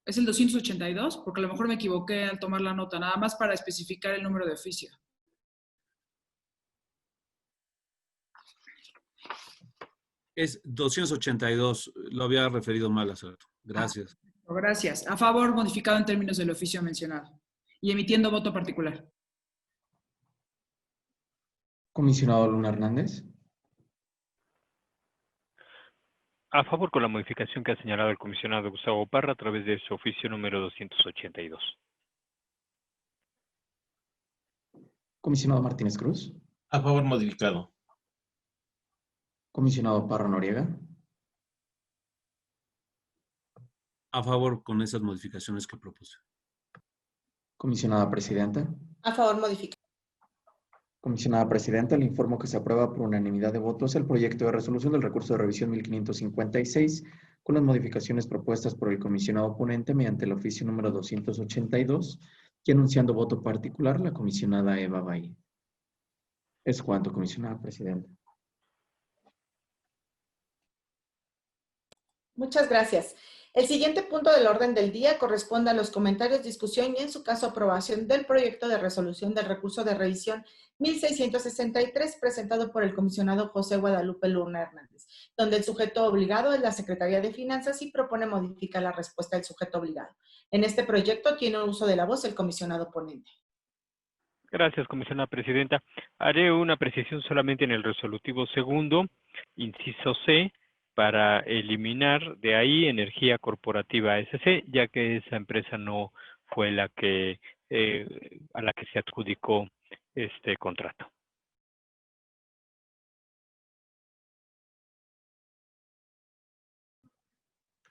¿Es el 282? Porque a lo mejor me equivoqué al tomar la nota, nada más para especificar el número de oficio. Es 282, lo había referido mal hace rato. Gracias. Gracias. A favor, modificado en términos del oficio mencionado. Y emitiendo voto particular. Comisionado Luna Hernández. A favor con la modificación que ha señalado el comisionado Gustavo Parra a través de su oficio número 282. Comisionado Martínez Cruz. A favor, modificado. Comisionado Parra Noriega. A favor con esas modificaciones que propuse. Comisionada Presidenta. A favor, modificado. Comisionada Presidenta, le informo que se aprueba por unanimidad de votos el proyecto de resolución del recurso de revisión 1556 con las modificaciones propuestas por el comisionado ponente mediante el oficio número 282 y anunciando voto particular la comisionada Eva Baid. Es cuanto, comisionada Presidenta. Muchas gracias. El siguiente punto del orden del día corresponde a los comentarios, discusión y, en su caso, aprobación del proyecto de resolución del recurso de revisión 1663 presentado por el comisionado José Guadalupe Luna Hernández, donde el sujeto obligado es la Secretaría de Finanzas y propone modificar la respuesta del sujeto obligado. En este proyecto tiene uso de la voz el comisionado ponente. Gracias, comisionada presidenta. Haré una precisión solamente en el resolutivo segundo, inciso C, para eliminar de ahí Energía Corporativa SC, ya que esa empresa no fue la que a la que se adjudicó este contrato.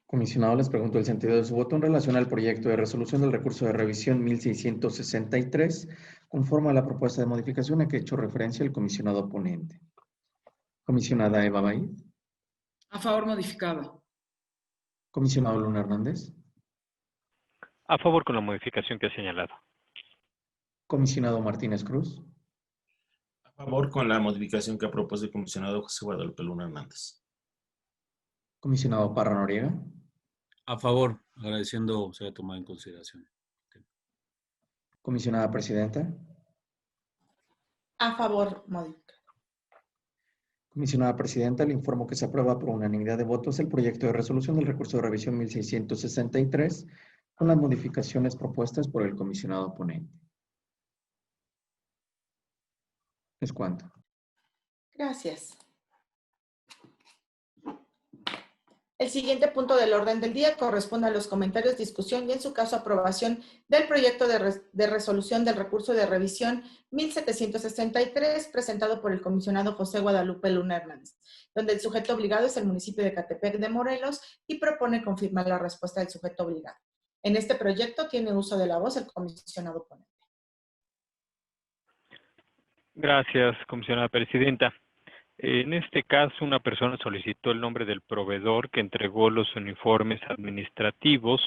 Comisionado, les pregunto el sentido de su voto en relación al proyecto de resolución del recurso de revisión 1663, conforme a la propuesta de modificación a que ha hecho referencia el comisionado ponente. Comisionada Eva Baid. A favor, modificado. Comisionado Luna Hernández. A favor con la modificación que he señalado. Comisionado Martínez Cruz. A favor con la modificación que ha propuesto el comisionado José Guadalupe Luna Hernández. Comisionado Parra Noriega. A favor, agradeciendo se haya tomado en consideración. Comisionada Presidenta. A favor, modificado. Comisionada Presidenta, le informo que se aprueba por unanimidad de votos el proyecto de resolución del recurso de revisión 1663 con las modificaciones propuestas por el comisionado ponente. Es cuanto. Gracias. El siguiente punto del orden del día corresponde a los comentarios, discusión y, en su caso, aprobación del proyecto de resolución del recurso de revisión 1763 presentado por el comisionado José Guadalupe Luna Hernández, donde el sujeto obligado es el municipio de Ecatepec de Morelos y propone confirmar la respuesta del sujeto obligado. En este proyecto tiene uso de la voz el comisionado ponente. Gracias, comisionada presidenta. En este caso, una persona solicitó el nombre del proveedor que entregó los uniformes administrativos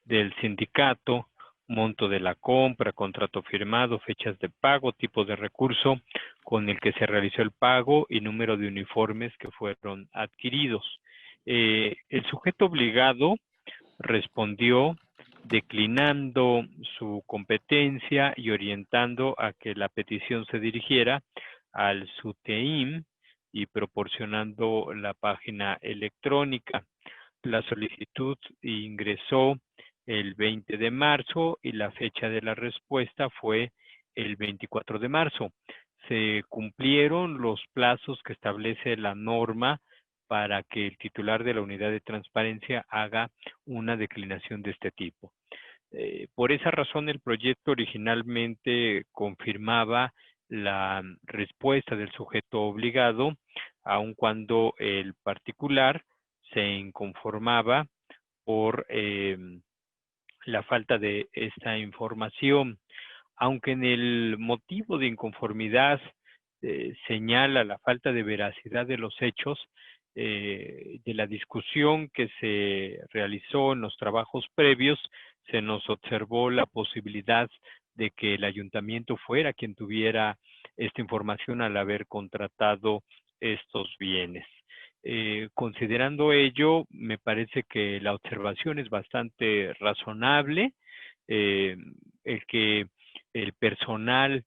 del sindicato, monto de la compra, contrato firmado, fechas de pago, tipo de recurso con el que se realizó el pago y número de uniformes que fueron adquiridos. El sujeto obligado respondió declinando su competencia y orientando a que la petición se dirigiera al SUTEIM y proporcionando la página electrónica. La solicitud ingresó el 20 de marzo y la fecha de la respuesta fue el 24 de marzo. Se cumplieron los plazos que establece la norma para que el titular de la unidad de transparencia haga una declinación de este tipo. Por esa razón, el proyecto originalmente confirmaba la respuesta del sujeto obligado, aun cuando el particular se inconformaba por la falta de esta información. Aunque en el motivo de inconformidad señala la falta de veracidad de los hechos, de la discusión que se realizó en los trabajos previos, se nos observó la posibilidad de que el ayuntamiento fuera quien tuviera esta información al haber contratado estos bienes. Considerando ello, me parece que la observación es bastante razonable. El que el personal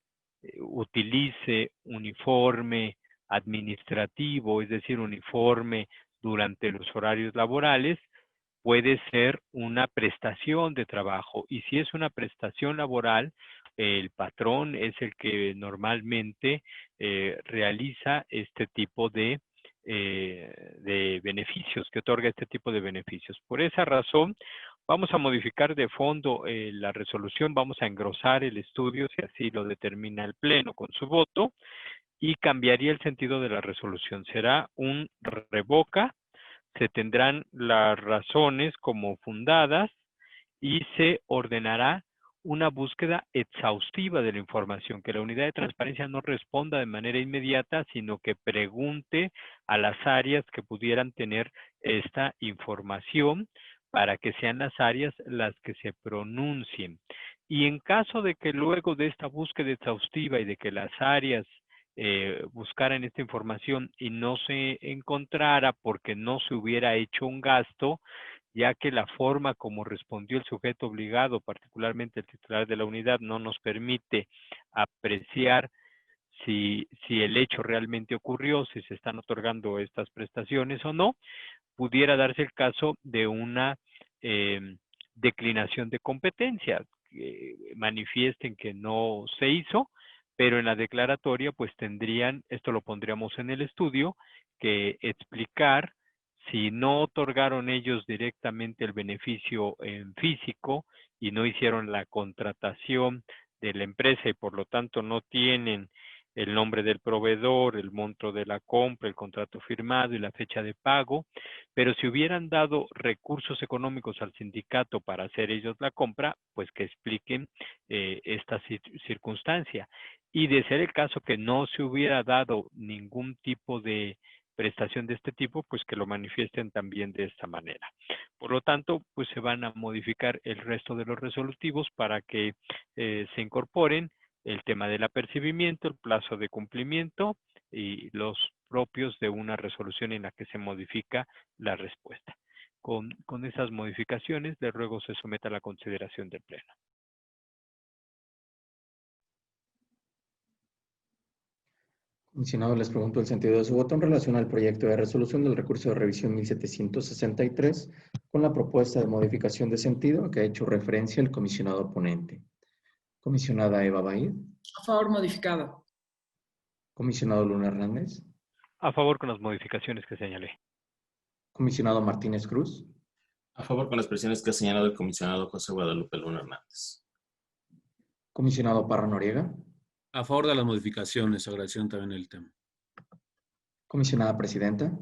utilice uniforme administrativo, es decir, uniforme durante los horarios laborales, puede ser una prestación de trabajo. Y si es una prestación laboral, el patrón es el que normalmente realiza este tipo de beneficios, que otorga este tipo de beneficios. Por esa razón, vamos a modificar de fondo la resolución, vamos a engrosar el estudio, si así lo determina el Pleno con su voto, y cambiaría el sentido de la resolución. Será un revoca, se tendrán las razones como fundadas y se ordenará una búsqueda exhaustiva de la información, que la unidad de transparencia no responda de manera inmediata, sino que pregunte a las áreas que pudieran tener esta información para que sean las áreas las que se pronuncien. Y en caso de que luego de esta búsqueda exhaustiva y de que las áreas buscaran esta información y no se encontrara porque no se hubiera hecho un gasto, ya que la forma como respondió el sujeto obligado, particularmente el titular de la unidad, no nos permite apreciar si el hecho realmente ocurrió, si se están otorgando estas prestaciones o no, pudiera darse el caso de una declinación de competencia, que manifiesten que no se hizo, pero en la declaratoria pues tendrían, esto lo pondríamos en el estudio, que explicar si no otorgaron ellos directamente el beneficio en físico y no hicieron la contratación de la empresa y por lo tanto no tienen el nombre del proveedor, el monto de la compra, el contrato firmado y la fecha de pago, pero si hubieran dado recursos económicos al sindicato para hacer ellos la compra, pues que expliquen esta circunstancia. Y de ser el caso que no se hubiera dado ningún tipo de prestación de este tipo, pues que lo manifiesten también de esta manera. Por lo tanto, pues se van a modificar el resto de los resolutivos para que se incorporen el tema del apercibimiento, el plazo de cumplimiento y los propios de una resolución en la que se modifica la respuesta. Con esas modificaciones, le ruego se someta a la consideración del Pleno. Comisionado, les pregunto el sentido de su voto en relación al proyecto de resolución del recurso de revisión 1763 con la propuesta de modificación de sentido a que ha hecho referencia el comisionado ponente. Comisionada Eva Baid. A favor, modificado. Comisionado Luna Hernández. A favor con las modificaciones que señalé. Comisionado Martínez Cruz. A favor con las presiones que ha señalado el comisionado José Guadalupe Luna Hernández. Comisionado Parra Noriega. A favor de las modificaciones, agradeciendo también el tema. Comisionada Presidenta.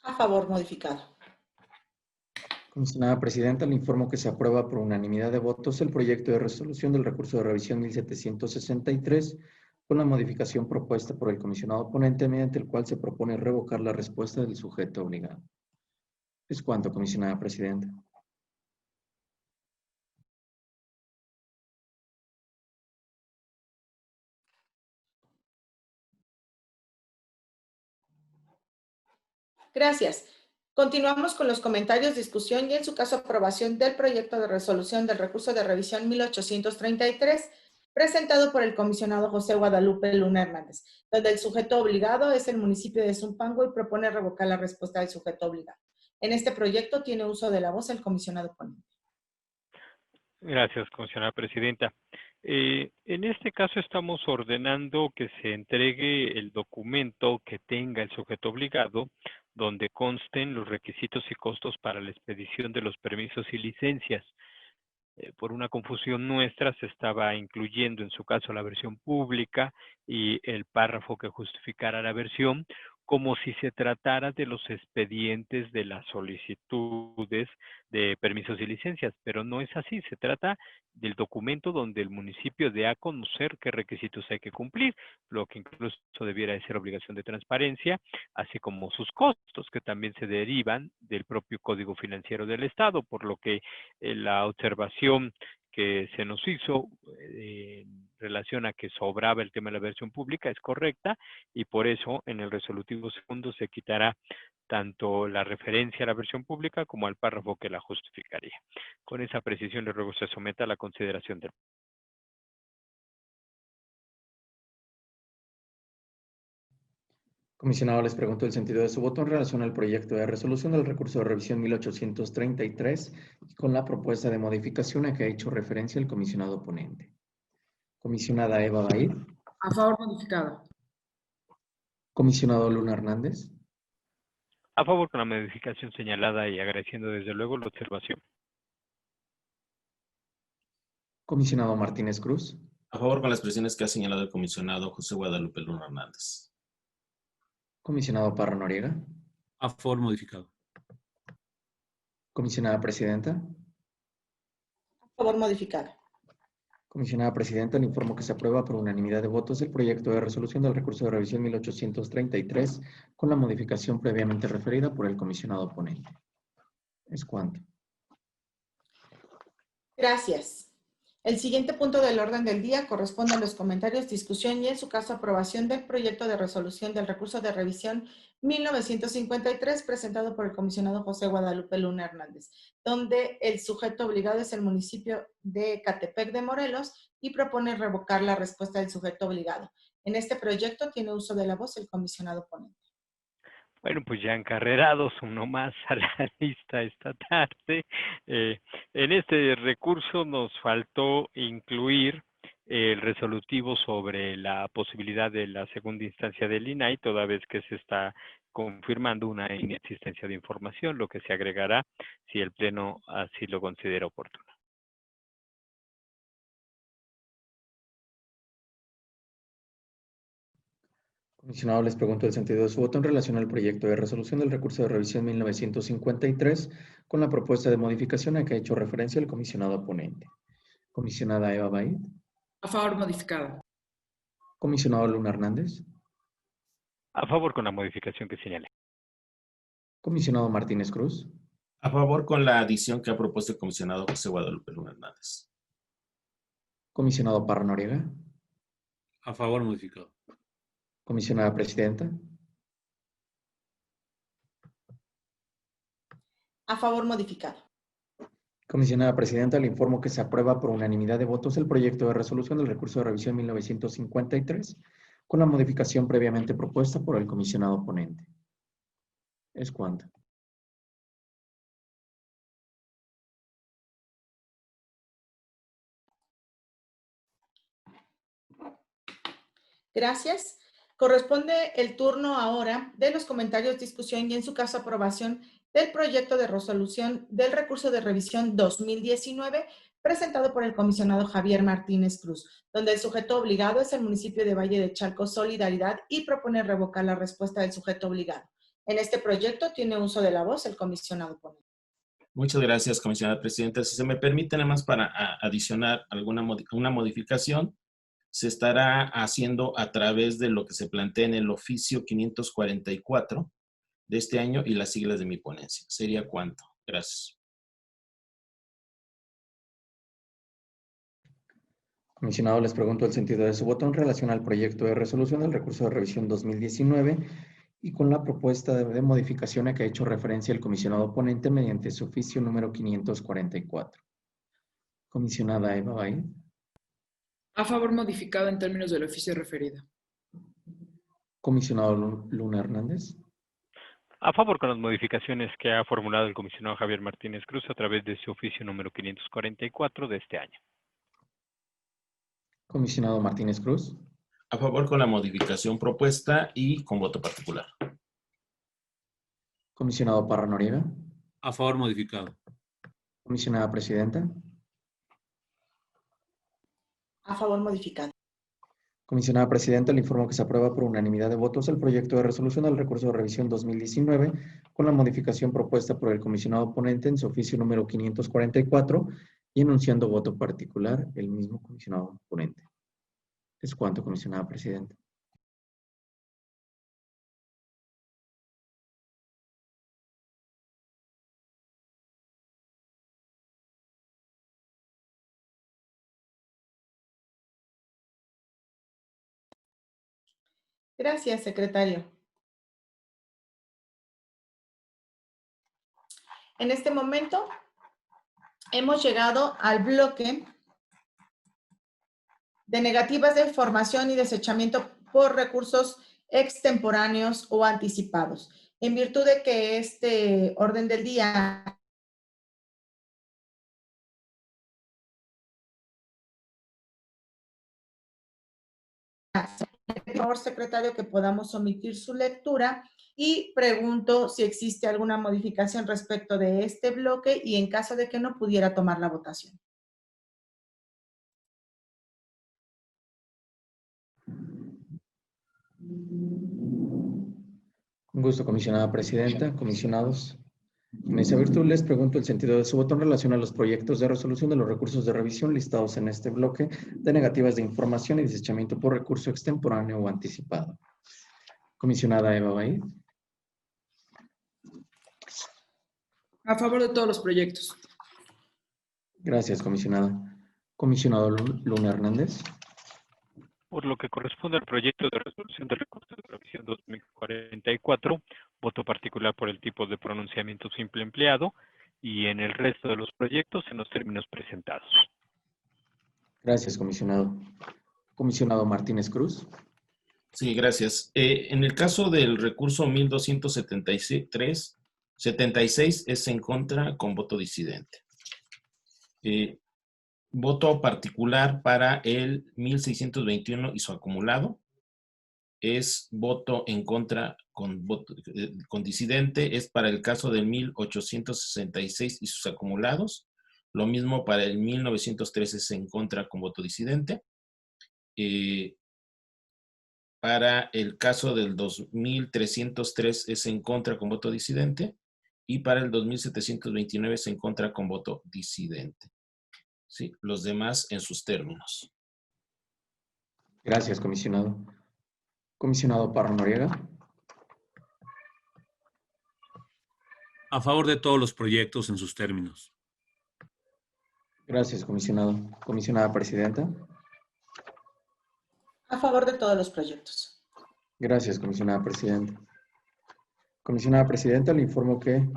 A favor, modificado. Comisionada Presidenta, le informo que se aprueba por unanimidad de votos el proyecto de resolución del recurso de revisión 1763 con la modificación propuesta por el comisionado ponente, mediante el cual se propone revocar la respuesta del sujeto obligado. Es cuanto, comisionada Presidenta. Gracias. Continuamos con los comentarios, discusión y en su caso aprobación del proyecto de resolución del recurso de revisión 1833 presentado por el comisionado José Guadalupe Luna Hernández, donde el sujeto obligado es el municipio de Zumpango y propone revocar la respuesta del sujeto obligado. En este proyecto tiene uso de la voz el comisionado ponente. Gracias, comisionada presidenta. En este caso estamos ordenando que se entregue el documento que tenga el sujeto obligado, donde consten los requisitos y costos para la expedición de los permisos y licencias. Por una confusión nuestra se estaba incluyendo en su caso la versión pública y el párrafo que justificara la versión, como si se tratara de los expedientes de las solicitudes de permisos y licencias, pero no es así, se trata del documento donde el municipio dé a conocer qué requisitos hay que cumplir, lo que incluso debiera de ser obligación de transparencia, así como sus costos, que también se derivan del propio Código Financiero del Estado, por lo que la observación que se nos hizo en relación a que sobraba el tema de la versión pública es correcta y por eso en el resolutivo segundo se quitará tanto la referencia a la versión pública como al párrafo que la justificaría. Con esa precisión le ruego se someta a la consideración del. Comisionado, les pregunto el sentido de su voto en relación al proyecto de resolución del recurso de revisión 1833 y con la propuesta de modificación a que ha hecho referencia el comisionado ponente. Comisionada Eva Baid. A favor, modificado. Comisionado Luna Hernández. A favor con la modificación señalada y agradeciendo desde luego la observación. Comisionado Martínez Cruz. A favor con las presiones que ha señalado el comisionado José Guadalupe Luna Hernández. Comisionado Parra Noriega. A favor, modificado. Comisionada Presidenta. A favor, modificado. Comisionada Presidenta, le informo que se aprueba por unanimidad de votos el proyecto de resolución del recurso de revisión 1833 con la modificación previamente referida por el comisionado ponente. Es cuanto. Gracias. El siguiente punto del orden del día corresponde a los comentarios, discusión y, en su caso, aprobación del proyecto de resolución del recurso de revisión 1953 presentado por el comisionado José Guadalupe Luna Hernández, donde el sujeto obligado es el municipio de Ecatepec de Morelos y propone revocar la respuesta del sujeto obligado. En este proyecto tiene uso de la voz el comisionado ponente. Bueno, pues ya encarrerados, uno más a la lista esta tarde. En este recurso nos faltó incluir el resolutivo sobre la posibilidad de la segunda instancia del INAI, toda vez que se está confirmando una inexistencia de información, lo que se agregará si el Pleno así lo considera oportuno. Comisionado, les pregunto el sentido de su voto en relación al proyecto de resolución del recurso de revisión 1953 con la propuesta de modificación a que ha hecho referencia el comisionado ponente. Comisionada Eva Baid. A favor, modificado. Comisionado Luna Hernández. A favor con la modificación que señalé. Comisionado Martínez Cruz. A favor con la adición que ha propuesto el comisionado José Guadalupe Luna Hernández. Comisionado Parra Noriega. A favor, modificado. Comisionada Presidenta. A favor, modificado. Comisionada Presidenta, le informo que se aprueba por unanimidad de votos el proyecto de resolución del recurso de revisión 1953 con la modificación previamente propuesta por el comisionado ponente. Es cuanto. Gracias. Corresponde el turno ahora de los comentarios, discusión y, en su caso, aprobación del proyecto de resolución del recurso de revisión 2019 presentado por el comisionado Javier Martínez Cruz, donde el sujeto obligado es el municipio de Valle de Chalco Solidaridad y propone revocar la respuesta del sujeto obligado. En este proyecto tiene uso de la voz el comisionado ponente. Muchas gracias, comisionada Presidenta. Si se me permite, nada más para adicionar una modificación, se estará haciendo a través de lo que se plantea en el oficio 544 de este año y las siglas de mi ponencia. ¿Sería cuánto? Gracias. Comisionado, les pregunto el sentido de su voto en relación al proyecto de resolución del recurso de revisión 2019 y con la propuesta de modificación a que ha hecho referencia el comisionado ponente mediante su oficio número 544. Comisionada Eva Baid. A favor, modificado en términos del oficio referido. Comisionado Luna Hernández. A favor con las modificaciones que ha formulado el comisionado Javier Martínez Cruz a través de su oficio número 544 de este año. Comisionado Martínez Cruz. A favor con la modificación propuesta y con voto particular. Comisionado Parra Noriega. A favor, modificado. Comisionada Presidenta. A favor, modificado. Comisionada Presidenta, le informo que se aprueba por unanimidad de votos el proyecto de resolución del recurso de revisión 2019 con la modificación propuesta por el comisionado ponente en su oficio número 544 y enunciando voto particular el mismo comisionado ponente. Es cuanto, comisionada Presidenta. Gracias, secretario. En este momento hemos llegado al bloque de negativas de formación y desechamiento por recursos extemporáneos o anticipados. En virtud de que este orden del día por favor, secretario, que podamos omitir su lectura y pregunto si existe alguna modificación respecto de este bloque y en caso de que no pudiera tomar la votación. Con gusto, comisionada Presidenta, comisionados. En esa virtud les pregunto el sentido de su voto en relación a los proyectos de resolución de los recursos de revisión listados en este bloque de negativas de información y desechamiento por recurso extemporáneo o anticipado. Comisionada Eva Baid. A favor de todos los proyectos. Gracias, comisionada. Comisionado Luna Hernández. Por lo que corresponde al proyecto de resolución de recursos de revisión 2044, voto particular por el tipo de pronunciamiento simple empleado y en el resto de los proyectos en los términos presentados. Gracias, comisionado. Comisionado Martínez Cruz. Sí, gracias. En el caso del recurso 1276 es en contra con voto disidente. Voto particular para el 1621 y su acumulado. Es voto en contra con disidente. Es para el caso del 1866 y sus acumulados. Lo mismo para el 1913 es en contra con voto disidente. Para el caso del 2303 es en contra con voto disidente. Y para el 2729 es en contra con voto disidente. Sí, los demás en sus términos. Gracias, comisionado. Comisionado Parra Noriega. A favor de todos los proyectos en sus términos. Gracias, comisionado. Comisionada Presidenta. A favor de todos los proyectos. Gracias, comisionada Presidenta. Comisionada Presidenta, le informo que,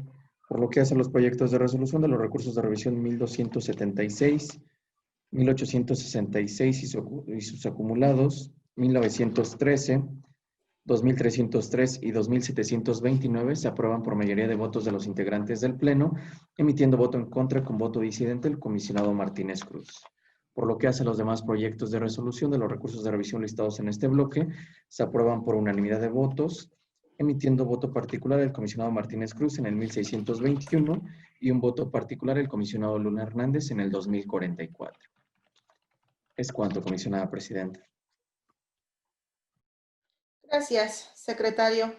por lo que hace a los proyectos de resolución de los recursos de revisión 1276, 1866 y sus acumulados, 1913, 2303 y 2729 se aprueban por mayoría de votos de los integrantes del Pleno, emitiendo voto en contra con voto disidente el comisionado Martínez Cruz. Por lo que hace a los demás proyectos de resolución de los recursos de revisión listados en este bloque, se aprueban por unanimidad de votos, emitiendo voto particular el comisionado Martínez Cruz en el 1621 y un voto particular el comisionado Luna Hernández en el 2044. Es cuanto, comisionada Presidenta. Gracias, secretario.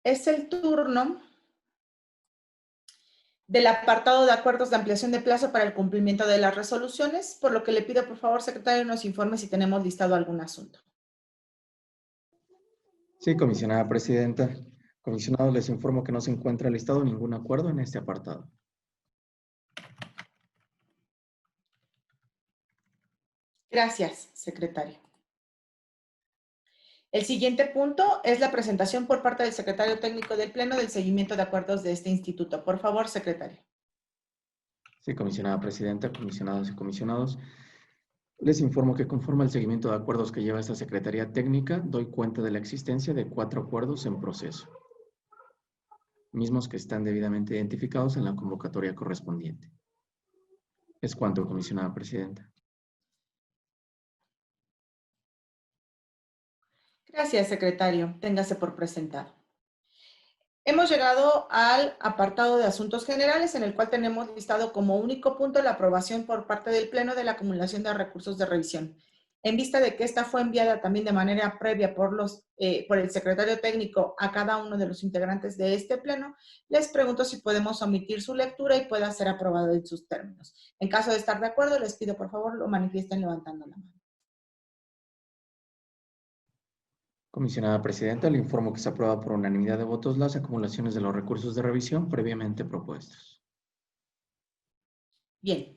Es el turno del apartado de acuerdos de ampliación de plazo para el cumplimiento de las resoluciones, por lo que le pido, por favor, secretario, nos informe si tenemos listado algún asunto. Sí, comisionada Presidenta. Comisionado, les informo que no se encuentra listado ningún acuerdo en este apartado. Gracias, secretario. El siguiente punto es la presentación por parte del secretario técnico del Pleno del seguimiento de acuerdos de este instituto. Por favor, secretario. Sí, comisionada Presidenta, comisionados y comisionados. Les informo que conforme al seguimiento de acuerdos que lleva esta Secretaría Técnica, doy cuenta de la existencia de 4 acuerdos en proceso, mismos que están debidamente identificados en la convocatoria correspondiente. Es cuanto, comisionada Presidenta. Gracias, secretario. Téngase por presentado. Hemos llegado al apartado de asuntos generales, en el cual tenemos listado como único punto la aprobación por parte del Pleno de la acumulación de recursos de revisión. En vista de que esta fue enviada también de manera previa por el secretario técnico a cada uno de los integrantes de este Pleno, les pregunto si podemos omitir su lectura y pueda ser aprobado en sus términos. En caso de estar de acuerdo, les pido por favor lo manifiesten levantando la mano. Comisionada Presidenta, le informo que se aprueba por unanimidad de votos las acumulaciones de los recursos de revisión previamente propuestos. Bien.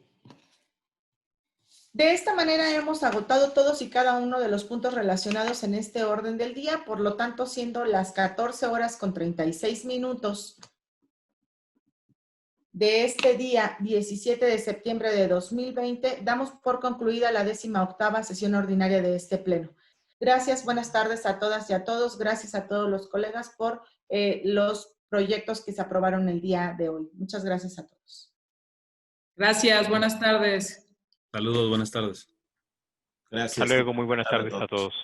De esta manera hemos agotado todos y cada uno de los puntos relacionados en este orden del día, por lo tanto, siendo las 14:36 de este día 17 de septiembre de 2020, damos por concluida la 18ª sesión ordinaria de este Pleno. Gracias, buenas tardes a todas y a todos. Gracias a todos los colegas por los proyectos que se aprobaron el día de hoy. Muchas gracias a todos. Gracias, buenas tardes. Saludos, buenas tardes. Gracias. Hasta luego, muy buenas tardes a todos.